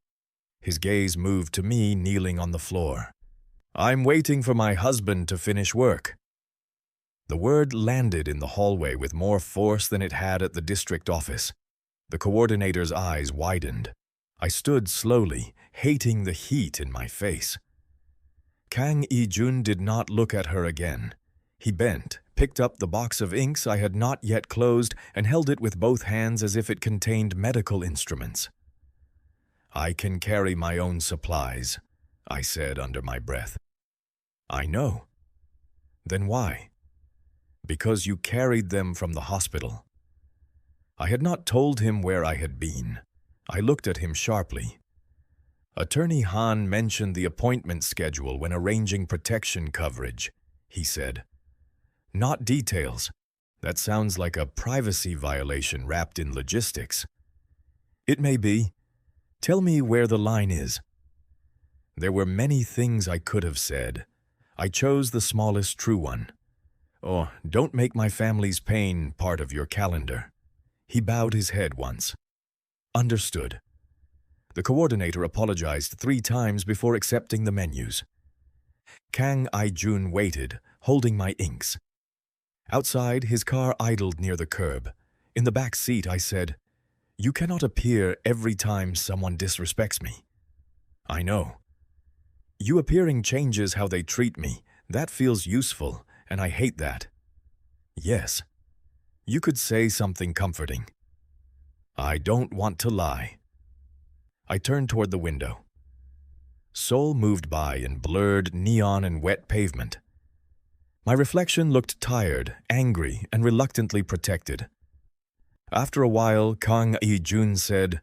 S1: His gaze moved to me kneeling on the floor. "I'm waiting for my husband to finish work." The word landed in the hallway with more force than it had at the district office. The coordinator's eyes widened. I stood slowly, hating the heat in my face. Kang I-jun did not look at her again. He bent, picked up the box of inks I had not yet closed, and held it with both hands as if it contained medical instruments. "I can carry my own supplies," I said under my breath. "I know." "Then why?" "Because you carried them from the hospital." I had not told him where I had been. I looked at him sharply. "Attorney Han mentioned the appointment schedule when arranging protection coverage," he said. "Not details. That sounds like a privacy violation wrapped in logistics." "It may be. Tell me where the line is." There were many things I could have said. I chose the smallest true one. "Oh, don't make my family's pain part of your calendar." He bowed his head once. "Understood." The coordinator apologized 3 times before accepting the menus. Kang I-jun waited, holding my inks. Outside, his car idled near the curb. In the back seat, I said, "You cannot appear every time someone disrespects me." "I know." "You appearing changes how they treat me. That feels useful, and I hate that." "Yes." "You could say something comforting." "I don't want to lie." I turned toward the window. Seoul moved by in blurred neon and wet pavement. My reflection looked tired, angry, and reluctantly protected. After a while, Kang I-jun said,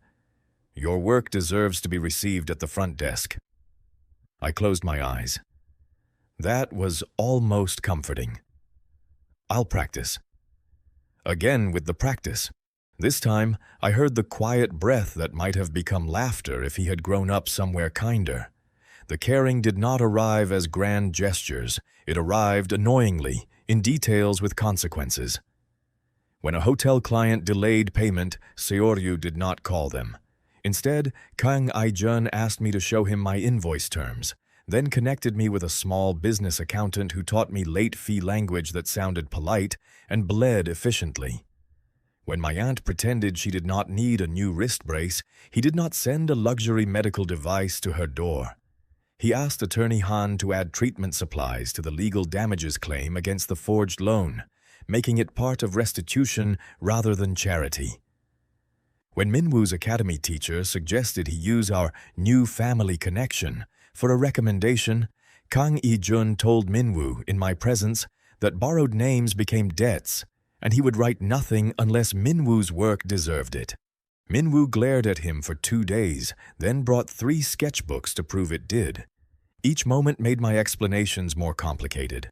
S1: "Your work deserves to be received at the front desk." I closed my eyes. That was almost comforting. "I'll practice." Again with the practice. This time, I heard the quiet breath that might have become laughter if he had grown up somewhere kinder. The caring did not arrive as grand gestures. It arrived annoyingly, in details with consequences. When a hotel client delayed payment, Seoul did not call them. Instead, Kang I-jun asked me to show him my invoice terms. then connected me with a small business accountant who taught me late-fee language that sounded polite and bled efficiently. When my aunt pretended she did not need a new wrist brace, he did not send a luxury medical device to her door. He asked Attorney Han to add treatment supplies to the legal damages claim against the forged loan, making it part of restitution rather than charity. When Minwoo's academy teacher suggested he use our new family connection for a recommendation, Kang I-jun told Minwoo in my presence that borrowed names became debts, and he would write nothing unless Minwoo's work deserved it. Minwoo glared at him for 2 days, then brought 3 sketchbooks to prove it did. Each moment made my explanations more complicated.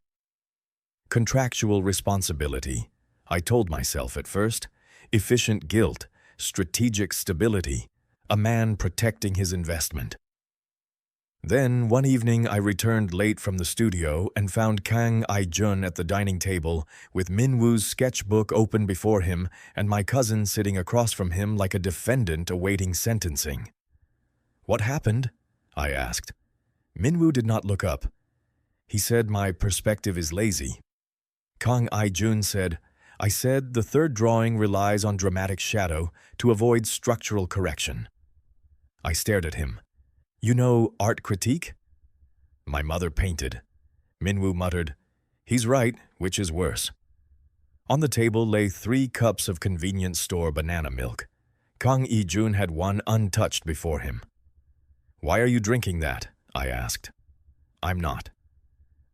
S1: Contractual responsibility, I told myself at first, efficient guilt, strategic stability, a man protecting his investment. Then, one evening, I returned late from the studio and found Kang I-jun at the dining table with Minwoo's sketchbook open before him and my cousin sitting across from him like a defendant awaiting sentencing. "What happened?" I asked. Minwoo did not look up. He said my perspective is lazy. Kang I-jun said, "I said the third drawing relies on dramatic shadow to avoid structural correction." I stared at him. "You know art critique?" My mother painted. Minwoo muttered, "He's right, which is worse." On the table lay 3 cups of convenience store banana milk. Kang I-jun had one untouched before him. "Why are you drinking that?" I asked. "I'm not."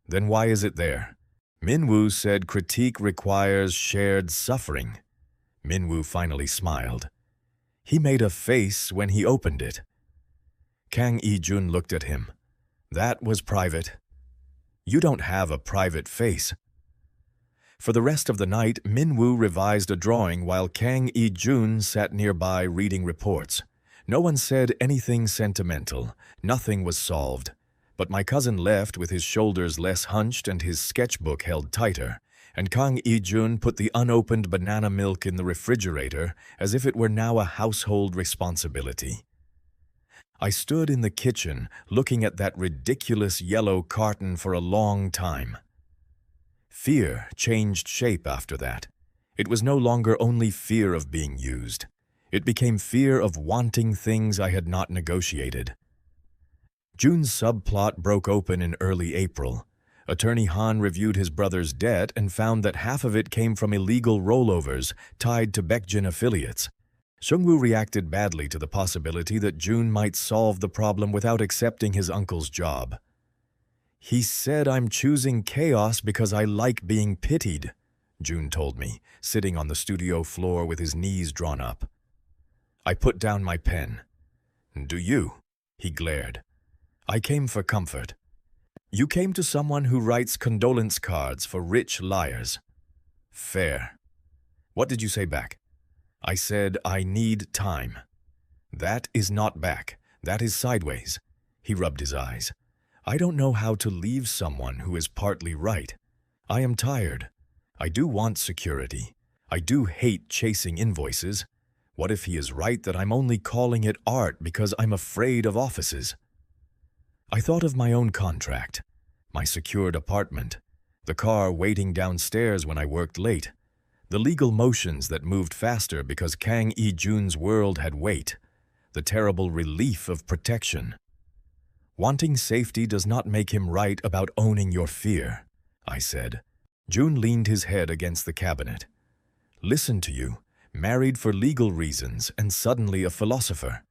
S1: "Then why is it there?" Minwoo said critique requires shared suffering. Minwoo finally smiled. He made a face when he opened it. Kang I-jun looked at him. "That was private." "You don't have a private face." For the rest of the night, Minwoo revised a drawing while Kang I-jun sat nearby reading reports. No one said anything sentimental. Nothing was solved. But my cousin left with his shoulders less hunched and his sketchbook held tighter, and Kang I-jun put the unopened banana milk in the refrigerator as if it were now a household responsibility. I stood in the kitchen looking at that ridiculous yellow carton for a long time. Fear changed shape after that. It was no longer only fear of being used. It became fear of wanting things I had not negotiated. Jun's subplot broke open in early April. Attorney Han reviewed his brother's debt and found that half of it came from illegal rollovers tied to Baekjin affiliates. Seungwoo reacted badly to the possibility that Jun might solve the problem without accepting his uncle's job. "He said I'm choosing chaos because I like being pitied," Jun told me, sitting on the studio floor with his knees drawn up. I put down my pen. "Do you?" He glared. "I came for comfort." "You came to someone who writes condolence cards for rich liars." "Fair." "What did you say back?" "I said I need time." "That is not back. That is sideways." He rubbed his eyes. "I don't know how to leave someone who is partly right. I am tired. I do want security. I do hate chasing invoices. What if he is right that I'm only calling it art because I'm afraid of offices?" I thought of my own contract, my secured apartment, the car waiting downstairs when I worked late, the legal motions that moved faster because Kang I-jun's world had weight, the terrible relief of protection. "Wanting safety does not make him right about owning your fear," I said. Jun leaned his head against the cabinet. "Listen to you, married for legal reasons and suddenly a philosopher."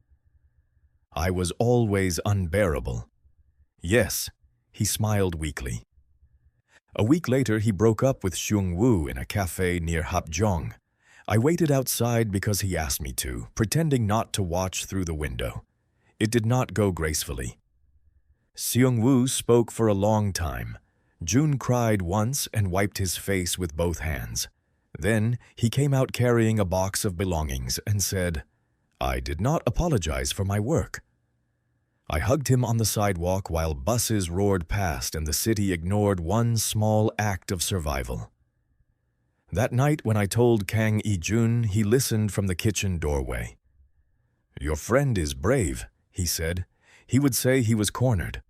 S1: "I was always unbearable." "Yes," he smiled weakly. A week later, he broke up with Seung-woo in a cafe near Hapjeong. I waited outside because he asked me to, pretending not to watch through the window. It did not go gracefully. Seung-woo spoke for a long time. Jun cried once and wiped his face with both hands. Then he came out carrying a box of belongings and said, "I did not apologize for my work." I hugged him on the sidewalk while buses roared past and the city ignored one small act of survival. That night when I told Kang I-jun, he listened from the kitchen doorway. "Your friend is brave," he said. "He would say he was cornered."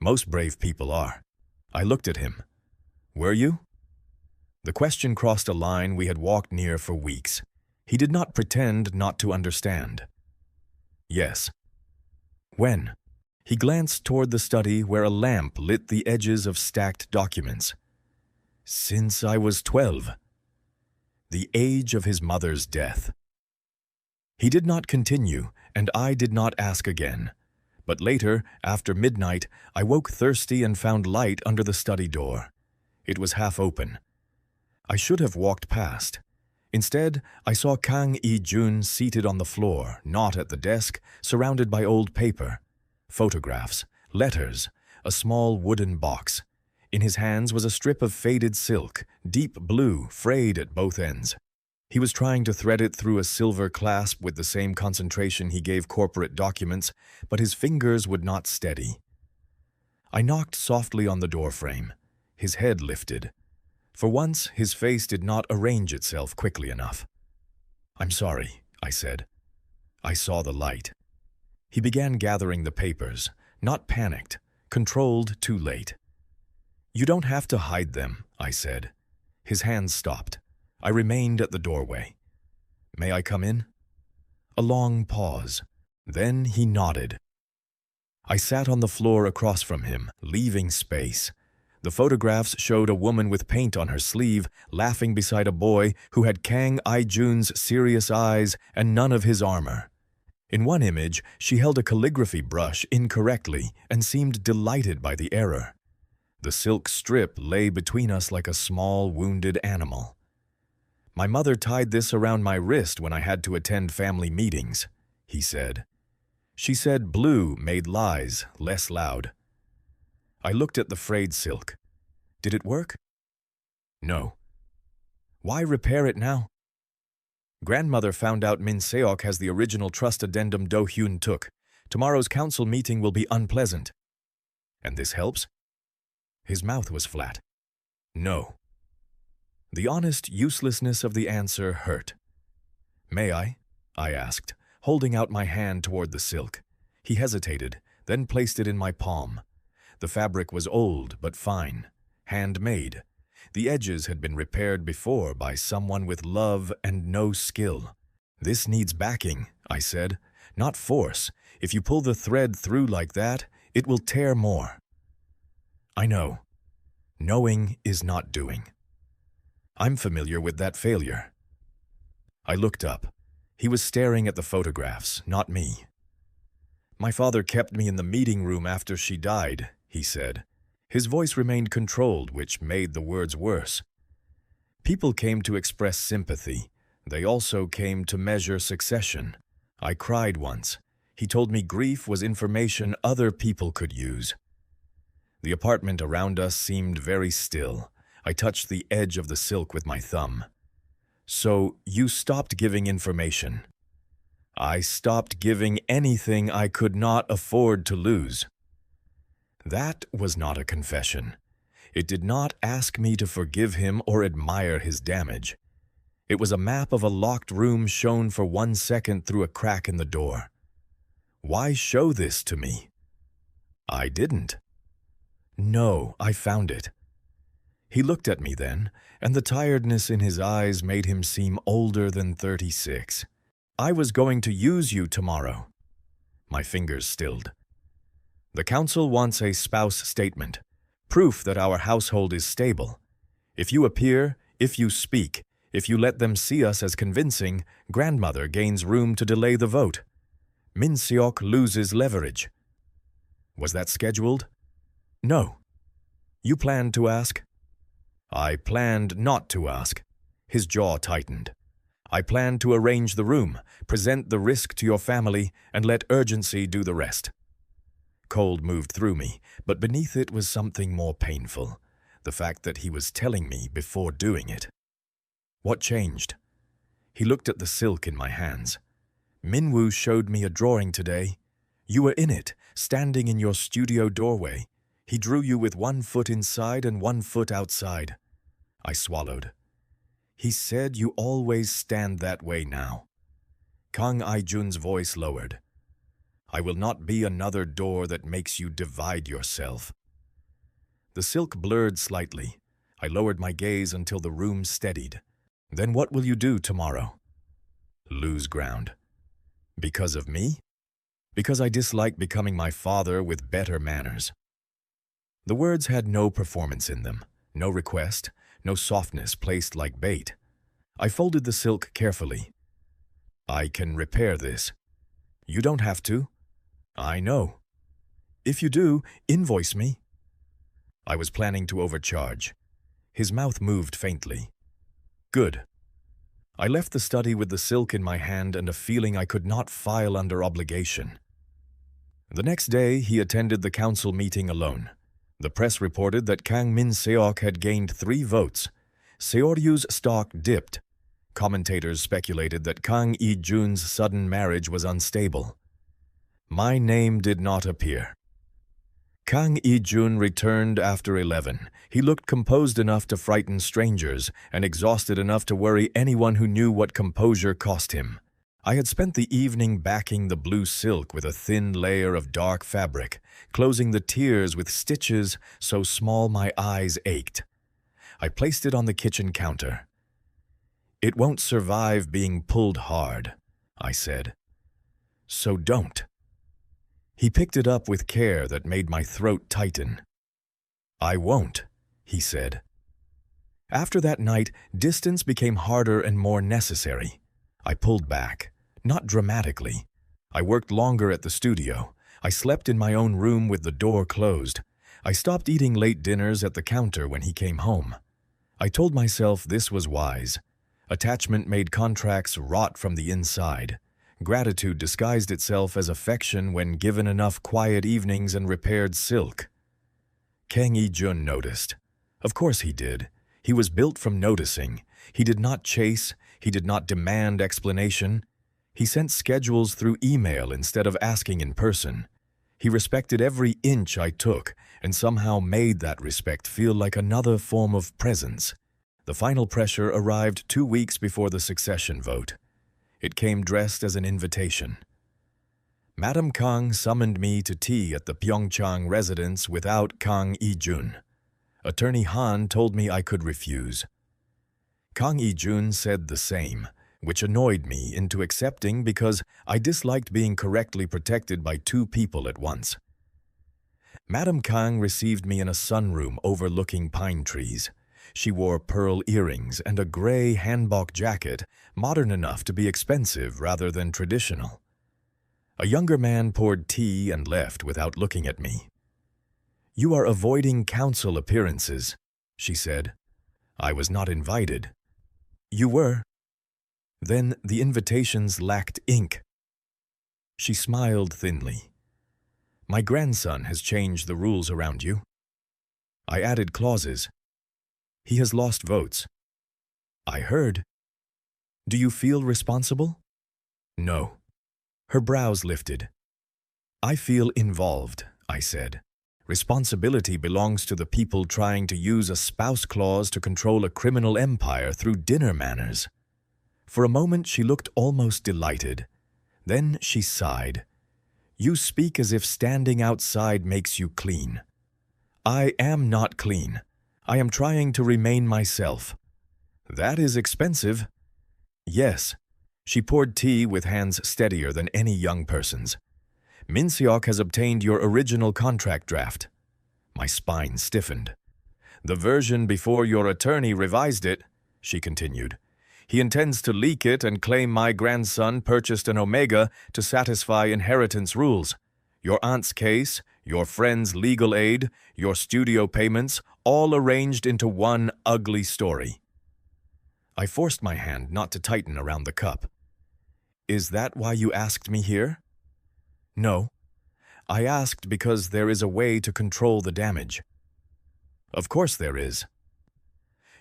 S1: Most brave people are. I looked at him. Were you? The question crossed a line we had walked near for weeks. He did not pretend not to understand. Yes. When? He glanced toward the study where a lamp lit the edges of stacked documents. Since I was 12. The age of his mother's death. He did not continue, and I did not ask again. But later, after midnight, I woke thirsty and found light under the study door. It was half open. I should have walked past. Instead, I saw Kang I-jun seated on the floor, not at the desk, surrounded by old paper, photographs, letters, a small wooden box. In his hands was a strip of faded silk, deep blue, frayed at both ends. He was trying to thread it through a silver clasp with the same concentration he gave corporate documents, but his fingers would not steady. I knocked softly on the doorframe. His head lifted. For once, his face did not arrange itself quickly enough. "I'm sorry," I said. I saw the light. He began gathering the papers, not panicked, controlled too late. "You don't have to hide them," I said. His hands stopped. I remained at the doorway. "May I come in?" A long pause. Then he nodded. I sat on the floor across from him, leaving space. The photographs showed a woman with paint on her sleeve, laughing beside a boy who had Kang I-jun's serious eyes and none of his armor. In one image, she held a calligraphy brush incorrectly and seemed delighted by the error. The silk strip lay between us like a small, wounded animal. "My mother tied this around my wrist when I had to attend family meetings," he said. "She said blue made lies less loud." I looked at the frayed silk. Did it work? No. Why repair it now? Grandmother found out Min Seok has the original trust addendum Do Hyun took. Tomorrow's council meeting will be unpleasant. And this helps? His mouth was flat. No. The honest uselessness of the answer hurt. "May I?" I asked, holding out my hand toward the silk. He hesitated, then placed it in my palm. The fabric was old but fine, handmade. The edges had been repaired before by someone with love and no skill. "This needs backing," I said, "not force. If you pull the thread through like that, it will tear more." "I know. Knowing is not doing. I'm familiar with that failure." I looked up. He was staring at the photographs, not me. "My father kept me in the meeting room after she died," he said. His voice remained controlled, which made the words worse. "People came to express sympathy. They also came to measure succession. I cried once. He told me grief was information other people could use." The apartment around us seemed very still. I touched the edge of the silk with my thumb. "So you stopped giving information." "I stopped giving anything I could not afford to lose." That was not a confession. It did not ask me to forgive him or admire his damage. It was a map of a locked room shown for 1 second through a crack in the door. Why show this to me? I didn't. No, I found it. He looked at me then, and the tiredness in his eyes made him seem older than 36. "I was going to use you tomorrow." My fingers stilled. "The council wants a spouse statement, proof that our household is stable. If you appear, if you speak, if you let them see us as convincing, grandmother gains room to delay the vote. Min Seok loses leverage." Was that scheduled? No. You planned to ask? I planned not to ask. His jaw tightened. I planned to arrange the room, present the risk to your family, and let urgency do the rest. Cold moved through me, but beneath it was something more painful, the fact that he was telling me before doing it. What changed? He looked at the silk in my hands. "Minwoo showed me a drawing today. You were in it, standing in your studio doorway. He drew you with 1 foot inside and 1 foot outside." I swallowed. "He said you always stand that way now." Kang I-jun's voice lowered. I will not be another door that makes you divide yourself. The silk blurred slightly. I lowered my gaze until the room steadied. Then what will you do tomorrow? Lose ground. Because of me? Because I dislike becoming my father with better manners. The words had no performance in them, no request, no softness placed like bait. I folded the silk carefully. I can repair this. You don't have to. I know. If you do, invoice me. I was planning to overcharge. His mouth moved faintly. Good. I left the study with the silk in my hand and a feeling I could not file under obligation. The next day, he attended the council meeting alone. The press reported that Kang Min-seok had gained 3 votes. Seoryu's stock dipped. Commentators speculated that Kang I-jun's sudden marriage was unstable. My name did not appear. Kang I-jun returned after 11. He looked composed enough to frighten strangers and exhausted enough to worry anyone who knew what composure cost him. I had spent the evening backing the blue silk with a thin layer of dark fabric, closing the tiers with stitches so small my eyes ached. I placed it on the kitchen counter. It won't survive being pulled hard, I said. So don't. He picked it up with care that made my throat tighten. I won't, he said. After that night, distance became harder and more necessary. I pulled back, not dramatically. I worked longer at the studio. I slept in my own room with the door closed. I stopped eating late dinners at the counter when he came home. I told myself this was wise. Attachment made contracts rot from the inside. Gratitude disguised itself as affection when given enough quiet evenings and repaired silk. Kang I-jun noticed. Of course he did. He was built from noticing. He did not chase. He did not demand explanation. He sent schedules through email instead of asking in person. He respected every inch I took and somehow made that respect feel like another form of presence. The final pressure arrived 2 weeks before the succession vote. It came dressed as an invitation. Madam Kang summoned me to tea at the Pyeongchang residence without Kang I-jun. Attorney Han told me I could refuse. Kang I-jun said the same, which annoyed me into accepting because I disliked being correctly protected by 2 people at once. Madam Kang received me in a sunroom overlooking pine trees. She wore pearl earrings and a gray hanbok jacket, modern enough to be expensive rather than traditional. A younger man poured tea and left without looking at me. "You are avoiding council appearances," she said. "I was not invited." "You were." "Then the invitations lacked ink." She smiled thinly. "My grandson has changed the rules around you." I added clauses. "He has lost votes." "I heard." "Do you feel responsible?" "No." Her brows lifted. "I feel involved," I said. "Responsibility belongs to the people trying to use a spouse clause to control a criminal empire through dinner manners." For a moment she looked almost delighted. Then she sighed. "You speak as if standing outside makes you clean." "I am not clean. I am trying to remain myself." "That is expensive." "Yes." She poured tea with hands steadier than any young person's. "Min-seok has obtained your original contract draft." My spine stiffened. "The version before your attorney revised it," she continued. "He intends to leak it and claim my grandson purchased an Omega to satisfy inheritance rules. Your aunt's case, your friend's legal aid, your studio payments, all arranged into one ugly story." I forced my hand not to tighten around the cup. "Is that why you asked me here?" "No. I asked because there is a way to control the damage." "Of course there is."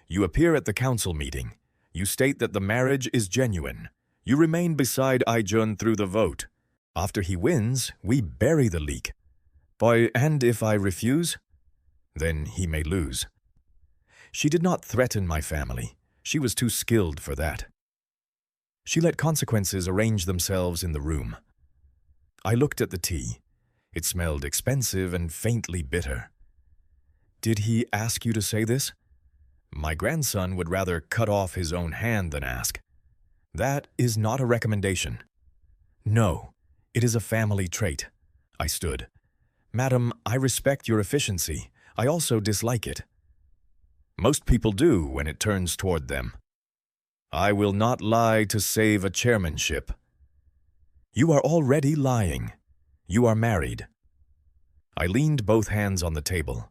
S1: "You appear at the council meeting. You state that the marriage is genuine. You remain beside I-jun through the vote. After he wins, we bury the leak. And if I refuse, then he may lose." She did not threaten my family. She was too skilled for that. She let consequences arrange themselves in the room. I looked at the tea. It smelled expensive and faintly bitter. Did he ask you to say this? My grandson would rather cut off his own hand than ask. That is not a recommendation. No, it is a family trait. I stood. Madam, I respect your efficiency. I also dislike it. Most people do when it turns toward them. I will not lie to save a chairmanship. You are already lying. You are married. I leaned both hands on the table.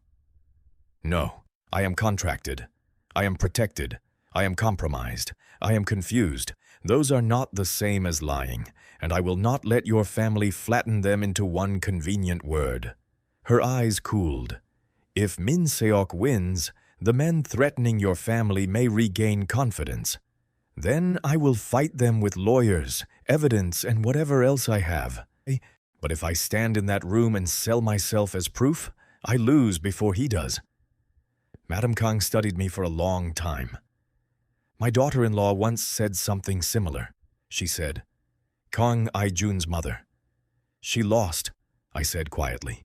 S1: No, I am contracted. I am protected. I am compromised. I am confused. Those are not the same as lying, and I will not let your family flatten them into one convenient word. Her eyes cooled. If Min Seok wins, the men threatening your family may regain confidence. Then I will fight them with lawyers, evidence, and whatever else I have. But if I stand in that room and sell myself as proof, I lose before he does. Madam Kang studied me for a long time. My daughter-in-law once said something similar. She said, Kang I-jun's mother. She lost, I said quietly.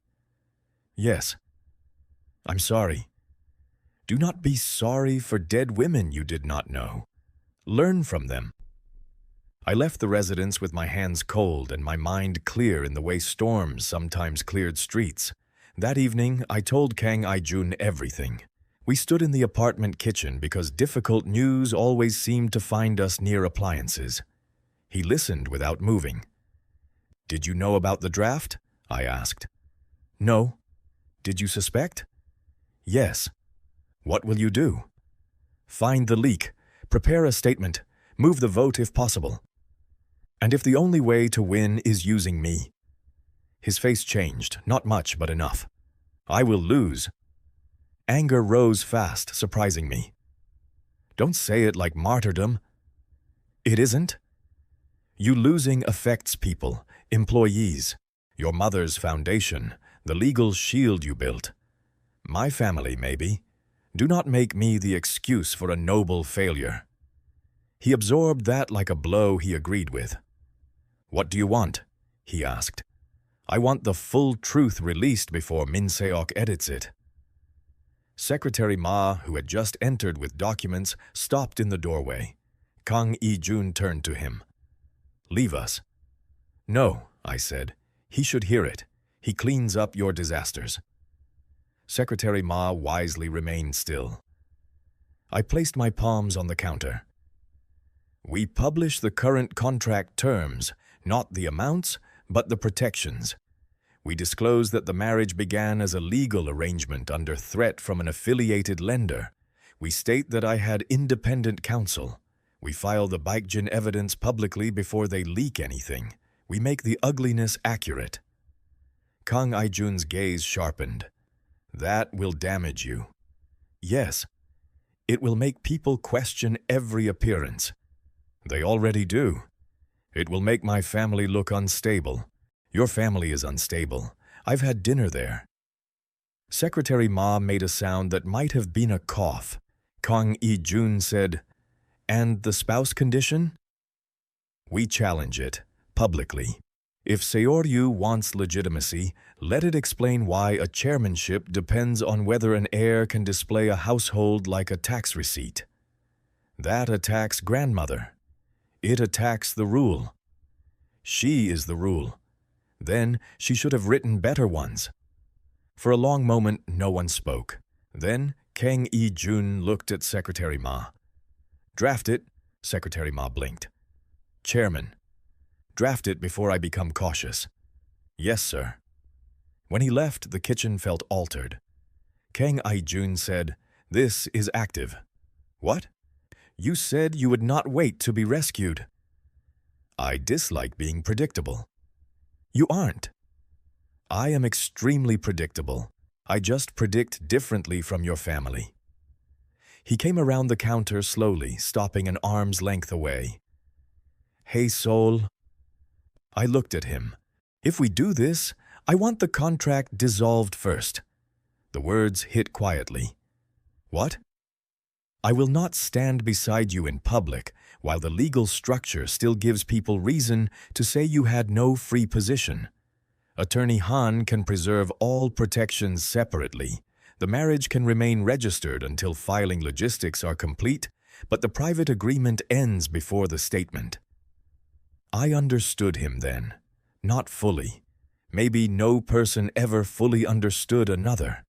S1: Yes. I'm sorry. Do not be sorry for dead women you did not know. Learn from them. I left the residence with my hands cold and my mind clear in the way storms sometimes cleared streets. That evening, I told Kang I-jun everything. We stood in the apartment kitchen because difficult news always seemed to find us near appliances. He listened without moving. Did you know about the draft? I asked. No. Did you suspect? Yes. What will you do? Find the leak, prepare a statement, move the vote if possible. And if the only way to win is using me? His face changed, not much but enough. I will lose. Anger rose fast, surprising me. Don't say it like martyrdom. It isn't. You losing affects people, employees, your mother's foundation, the legal shield you built. My family, maybe. Do not make me the excuse for a noble failure. He absorbed that like a blow he agreed with. What do you want? He asked. I want the full truth released before Min Seok edits it. Secretary Ma, who had just entered with documents, stopped in the doorway. Kang I-jun turned to him. Leave us. No, I said. He should hear it. He cleans up your disasters. Secretary Ma wisely remained still. I placed my palms on the counter. We publish the current contract terms, not the amounts, but the protections. We disclose that the marriage began as a legal arrangement under threat from an affiliated lender. We state that I had independent counsel. We file the Baekjin evidence publicly before they leak anything. We make the ugliness accurate. Kang I-jun's gaze sharpened. That will damage you. Yes, it will make people question every appearance. They already do. It will make my family look unstable. Your family is unstable. I've had dinner there. Secretary Ma made a sound that might have been a cough. Kang I-jun said, And the spouse condition? We challenge it, publicly. If Seoul wants legitimacy, let it explain why a chairmanship depends on whether an heir can display a household like a tax receipt. That attacks grandmother. It attacks the rule. She is the rule. Then she should have written better ones. For a long moment, no one spoke. Then Kang I-jun looked at Secretary Ma. Draft it, Secretary Ma blinked. Chairman. Draft it before I become cautious. Yes, sir. When he left, the kitchen felt altered. Kang I-jun said, This is active. What? You said you would not wait to be rescued. I dislike being predictable. You aren't. I am extremely predictable. I just predict differently from your family. He came around the counter slowly, stopping an arm's length away. Hae-sol. I looked at him. If we do this, I want the contract dissolved first. The words hit quietly. What? I will not stand beside you in public while the legal structure still gives people reason to say you had no free position. Attorney Han can preserve all protections separately. The marriage can remain registered until filing logistics are complete, but the private agreement ends before the statement. I understood him then. Not fully. Maybe no person ever fully understood another.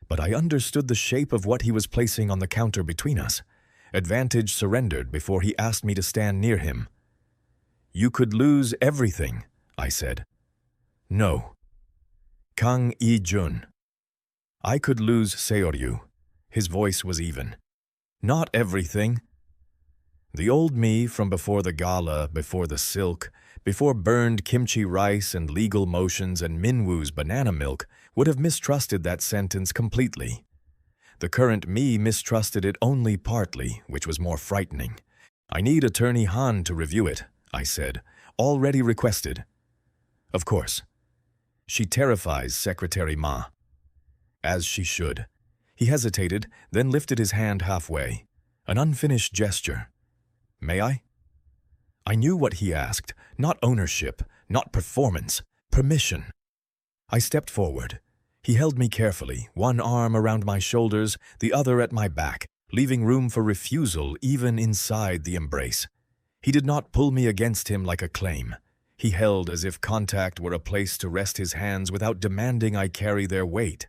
S1: But I understood the shape of what he was placing on the counter between us. Advantage surrendered before he asked me to stand near him. You could lose everything, I said. No. Kang I-jun. I could lose Seoul. His voice was even. Not everything. The old me from before the gala, before the silk, before burned kimchi rice and legal motions and Minwoo's banana milk would have mistrusted that sentence completely. The current me mistrusted it only partly, which was more frightening. I need Attorney Han to review it, I said. Already requested. Of course. She terrifies Secretary Ma. As she should. He hesitated, then lifted his hand halfway. An unfinished gesture. May I? I knew what he asked. Not ownership, not performance. Permission. I stepped forward. He held me carefully, one arm around my shoulders, the other at my back, leaving room for refusal even inside the embrace. He did not pull me against him like a claim. He held as if contact were a place to rest his hands without demanding I carry their weight.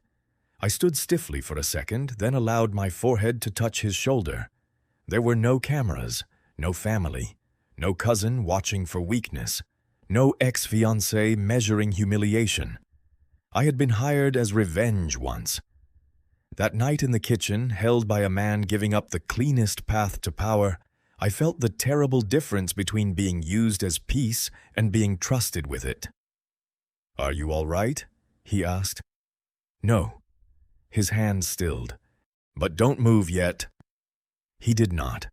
S1: I stood stiffly for a second, then allowed my forehead to touch his shoulder. There were no cameras, no family, no cousin watching for weakness, no ex-fiancé measuring humiliation. I had been hired as revenge once. That night in the kitchen, held by a man giving up the cleanest path to power, I felt the terrible difference between being used as peace and being trusted with it. Are you all right? He asked. No. His hand stilled. But don't move yet. He did not.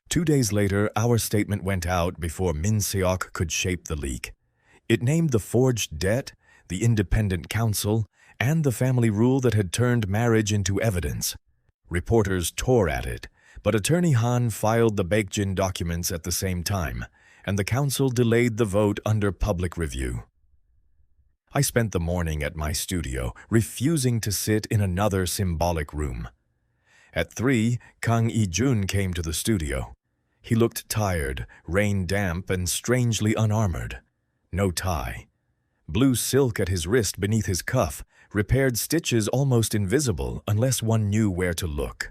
S1: 2 days later, our statement went out before Min Seok could shape the leak. It named the forged debt, the independent counsel, and the family rule that had turned marriage into evidence. Reporters tore at it, but Attorney Han filed the Baekjin documents at the same time, and the council delayed the vote under public review. I spent the morning at my studio, refusing to sit in another symbolic room. At 3, Kang I-jun came to the studio. He looked tired, rain-damp, and strangely unarmored. No tie. Blue silk at his wrist beneath his cuff, repaired stitches almost invisible unless one knew where to look.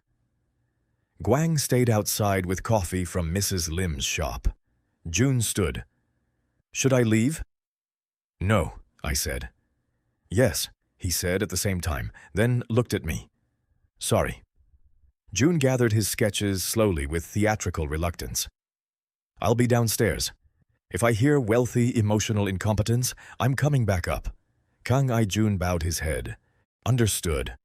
S1: Gwang stayed outside with coffee from Mrs. Lim's shop. June stood. Should I leave? No, I said. Yes, he said at the same time, then looked at me. Sorry. June gathered his sketches slowly with theatrical reluctance. I'll be downstairs. If I hear wealthy emotional incompetence, I'm coming back up. Kang I-jun bowed his head. Understood.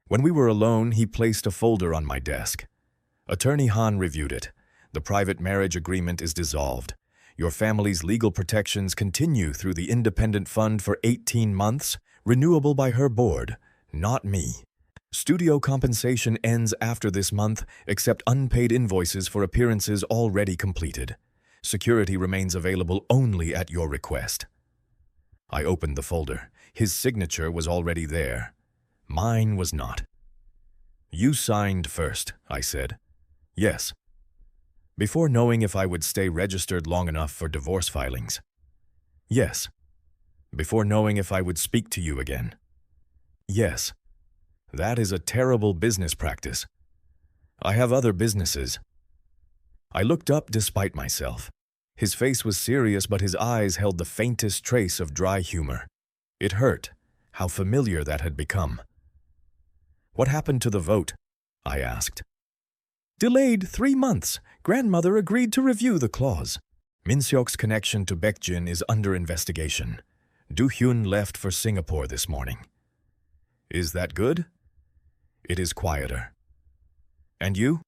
S1: When we were alone, he placed a folder on my desk. Attorney Han reviewed it. The private marriage agreement is dissolved. Your family's legal protections continue through the independent fund for 18 months, renewable by her board, not me. Studio compensation ends after this month, except unpaid invoices for appearances already completed. Security remains available only at your request. I opened the folder. His signature was already there. Mine was not. You signed first, I said. Yes. Before knowing if I would stay registered long enough for divorce filings. Yes. Before knowing if I would speak to you again. Yes. That is a terrible business practice. I have other businesses. I looked up despite myself. His face was serious, but his eyes held the faintest trace of dry humor. It hurt, how familiar that had become. What happened to the vote? I asked. Delayed 3 months. Grandmother agreed to review the clause. Min Seok's connection to Baekjin is under investigation. Do-hyun left for Singapore this morning. Is that good? It is quieter. And you?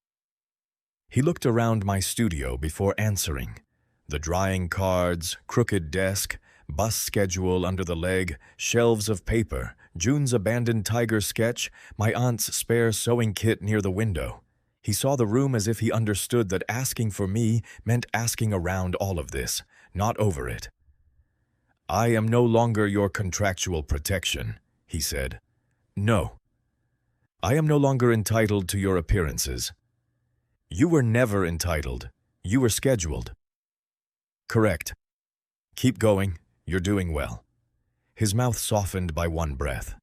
S1: He looked around my studio before answering. The drying cards, crooked desk, bus schedule under the leg, shelves of paper, June's abandoned tiger sketch, my aunt's spare sewing kit near the window. He saw the room as if he understood that asking for me meant asking around all of this, not over it. I am no longer your contractual protection, he said. No. I am no longer entitled to your appearances. You were never entitled. You were scheduled. Correct. Keep going. You're doing well. His mouth softened by one breath.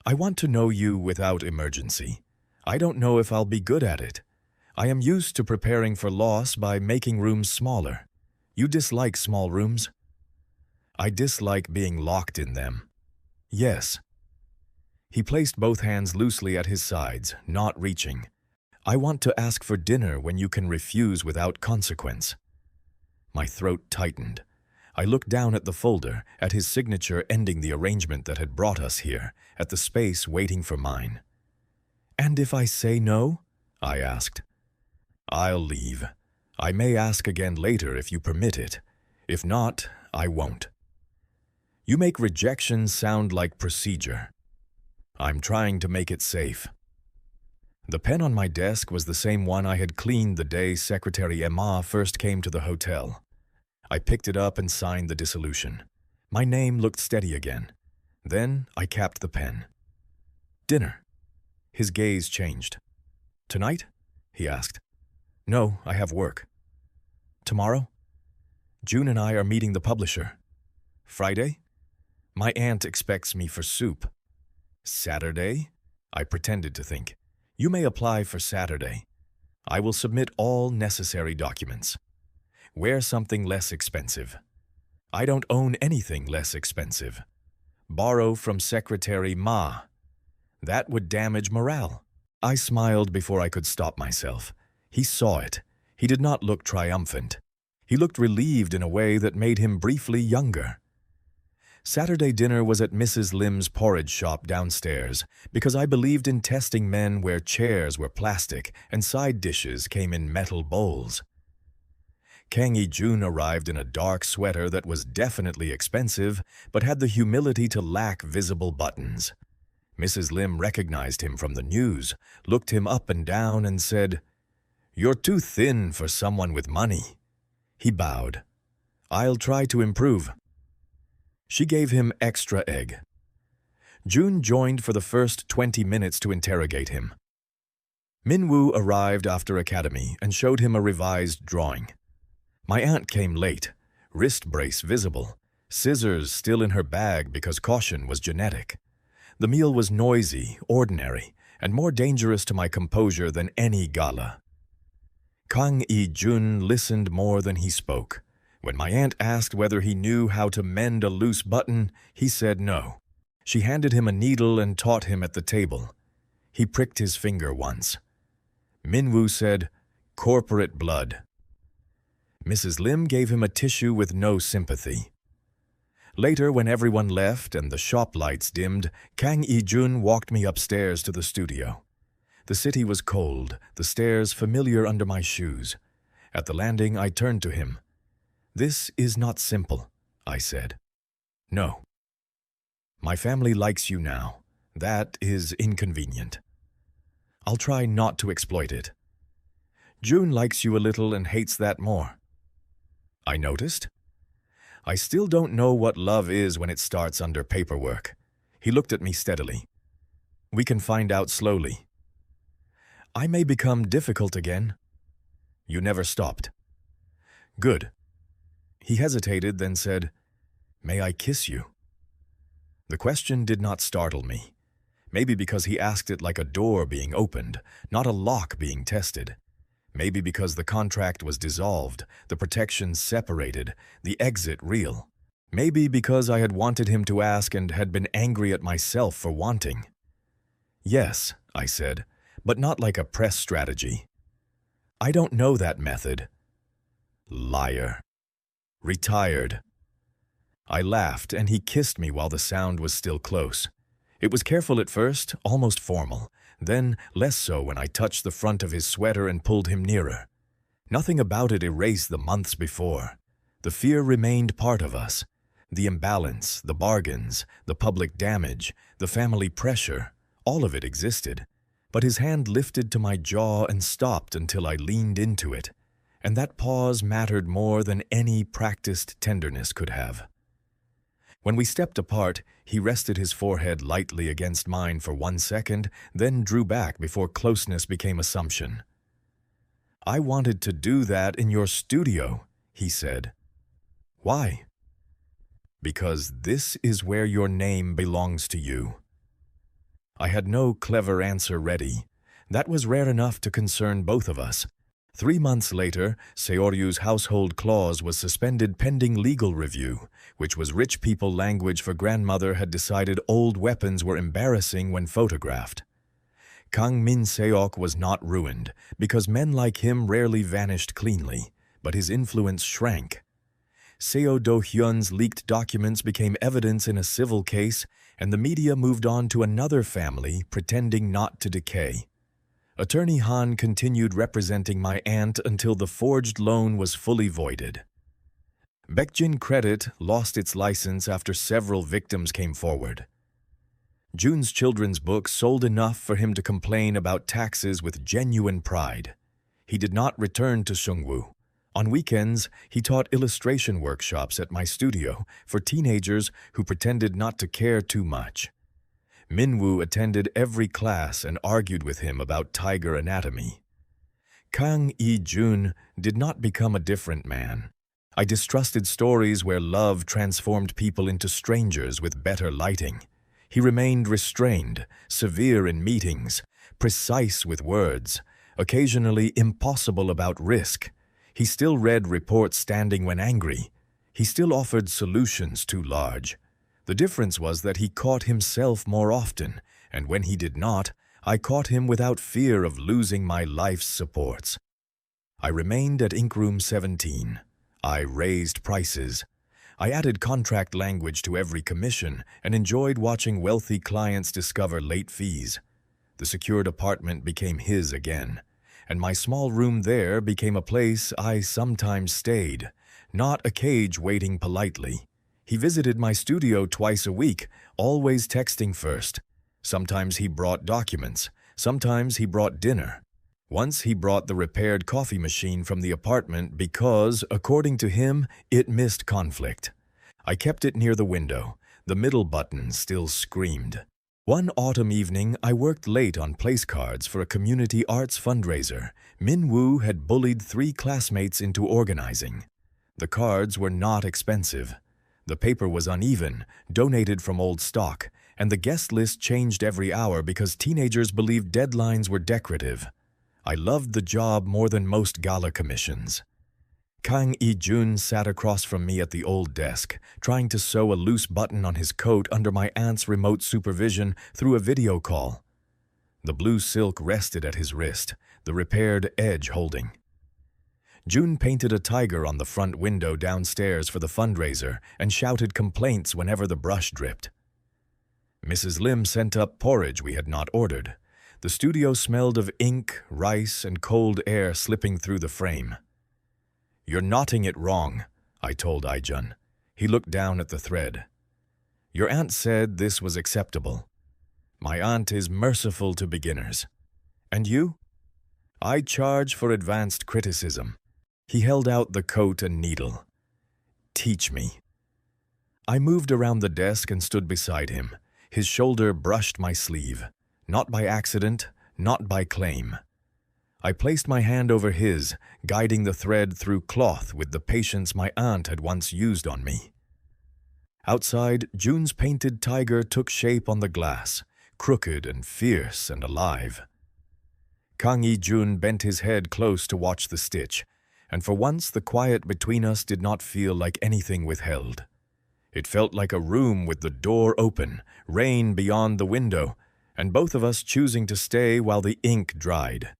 S1: I want to know you without emergency. I don't know if I'll be good at it. I am used to preparing for loss by making rooms smaller. You dislike small rooms? I dislike being locked in them. Yes. He placed both hands loosely at his sides, not reaching. I want to ask for dinner when you can refuse without consequence. My throat tightened. I looked down at the folder, at his signature ending the arrangement that had brought us here, at the space waiting for mine. And if I say no? I asked. I'll leave. I may ask again later if you permit it. If not, I won't. You make rejection sound like procedure. I'm trying to make it safe. The pen on my desk was the same one I had cleaned the day Secretary Emma first came to the hotel. I picked it up and signed the dissolution. My name looked steady again. Then I capped the pen. Dinner. His gaze changed. Tonight? He asked. No, I have work. Tomorrow? June and I are meeting the publisher. Friday? My aunt expects me for soup. Saturday? I pretended to think. You may apply for Saturday. I will submit all necessary documents. Wear something less expensive. I don't own anything less expensive. Borrow from Secretary Ma. That would damage morale. I smiled before I could stop myself. He saw it. He did not look triumphant. He looked relieved in a way that made him briefly younger. Saturday dinner was at Mrs. Lim's porridge shop downstairs because I believed in testing men where chairs were plastic and side dishes came in metal bowls. Kang I-jun arrived in a dark sweater that was definitely expensive but had the humility to lack visible buttons. Mrs. Lim recognized him from the news, looked him up and down and said, "You're too thin for someone with money." He bowed. "I'll try to improve." She gave him extra egg. June joined for the first 20 minutes to interrogate him. Minwoo arrived after academy and showed him a revised drawing. My aunt came late, wrist brace visible, scissors still in her bag because caution was genetic. The meal was noisy, ordinary, and more dangerous to my composure than any gala. Kang I-jun listened more than he spoke. When my aunt asked whether he knew how to mend a loose button, he said no. She handed him a needle and taught him at the table. He pricked his finger once. Minwoo said, "Corporate blood." Mrs. Lim gave him a tissue with no sympathy. Later, when everyone left and the shop lights dimmed, Kang I-jun walked me upstairs to the studio. The city was cold, the stairs familiar under my shoes. At the landing, I turned to him. "This is not simple," I said. "No. My family likes you now. That is inconvenient. I'll try not to exploit it. June likes you a little and hates that more." I noticed. I still don't know what love is when it starts under paperwork. He looked at me steadily. "We can find out slowly." I may become difficult again. You never stopped. Good. He hesitated, then said, "May I kiss you?" The question did not startle me. Maybe because he asked it like a door being opened, not a lock being tested. Maybe because the contract was dissolved, the protections separated, the exit real. Maybe because I had wanted him to ask and had been angry at myself for wanting. "Yes," I said, "but not like a press strategy." "I don't know that method." Liar. Retired. I laughed, and he kissed me while the sound was still close. It was careful at first, almost formal, then less so when I touched the front of his sweater and pulled him nearer. Nothing about it erased the months before. The fear remained part of us. The imbalance, the bargains, the public damage, the family pressure, all of it existed. But his hand lifted to my jaw and stopped until I leaned into it, and that pause mattered more than any practiced tenderness could have. When we stepped apart, he rested his forehead lightly against mine for 1 second, then drew back before closeness became assumption. "I wanted to do that in your studio," he said. "Why?" "Because this is where your name belongs to you." I had no clever answer ready. That was rare enough to concern both of us. 3 months later, Seoryu's household clause was suspended pending legal review, which was rich people language for grandmother had decided old weapons were embarrassing when photographed. Kang Min-seok was not ruined, because men like him rarely vanished cleanly, but his influence shrank. Seo Do-hyun's leaked documents became evidence in a civil case, and the media moved on to another family, pretending not to decay. Attorney Han continued representing my aunt until the forged loan was fully voided. Baekjin Credit lost its license after several victims came forward. Jun's children's book sold enough for him to complain about taxes with genuine pride. He did not return to Seungwoo. On weekends, he taught illustration workshops at my studio for teenagers who pretended not to care too much. Minwoo attended every class and argued with him about tiger anatomy. Kang I-jun did not become a different man. I distrusted stories where love transformed people into strangers with better lighting. He remained restrained, severe in meetings, precise with words, occasionally impossible about risk. He still read reports standing when angry. He still offered solutions too large. The difference was that he caught himself more often, and when he did not, I caught him without fear of losing my life's supports. I remained at Ink Room 17. I raised prices. I added contract language to every commission and enjoyed watching wealthy clients discover late fees. The secured apartment became his again, and my small room there became a place I sometimes stayed, not a cage waiting politely. He visited my studio twice a week, always texting first. Sometimes he brought documents. Sometimes he brought dinner. Once he brought the repaired coffee machine from the apartment because, according to him, it missed conflict. I kept it near the window. The middle button still screamed. One autumn evening, I worked late on place cards for a community arts fundraiser. Minwoo had bullied 3 classmates into organizing. The cards were not expensive. The paper was uneven, donated from old stock, and the guest list changed every hour because teenagers believed deadlines were decorative. I loved the job more than most gala commissions. Kang I-jun sat across from me at the old desk, trying to sew a loose button on his coat under my aunt's remote supervision through a video call. The blue silk rested at his wrist, the repaired edge holding. Jun painted a tiger on the front window downstairs for the fundraiser and shouted complaints whenever the brush dripped. Mrs. Lim sent up porridge we had not ordered. The studio smelled of ink, rice, and cold air slipping through the frame. "You're knotting it wrong," I told I-jun. He looked down at the thread. "Your aunt said this was acceptable. My aunt is merciful to beginners. And you?" "I charge for advanced criticism." He held out the coat and needle. "Teach me." I moved around the desk and stood beside him. His shoulder brushed my sleeve. Not by accident, not by claim. I placed my hand over his, guiding the thread through cloth with the patience my aunt had once used on me. Outside, Jun's painted tiger took shape on the glass, crooked and fierce and alive. Kang I-jun bent his head close to watch the stitch, and for once the quiet between us did not feel like anything withheld. It felt like a room with the door open, rain beyond the window, and both of us choosing to stay while the ink dried.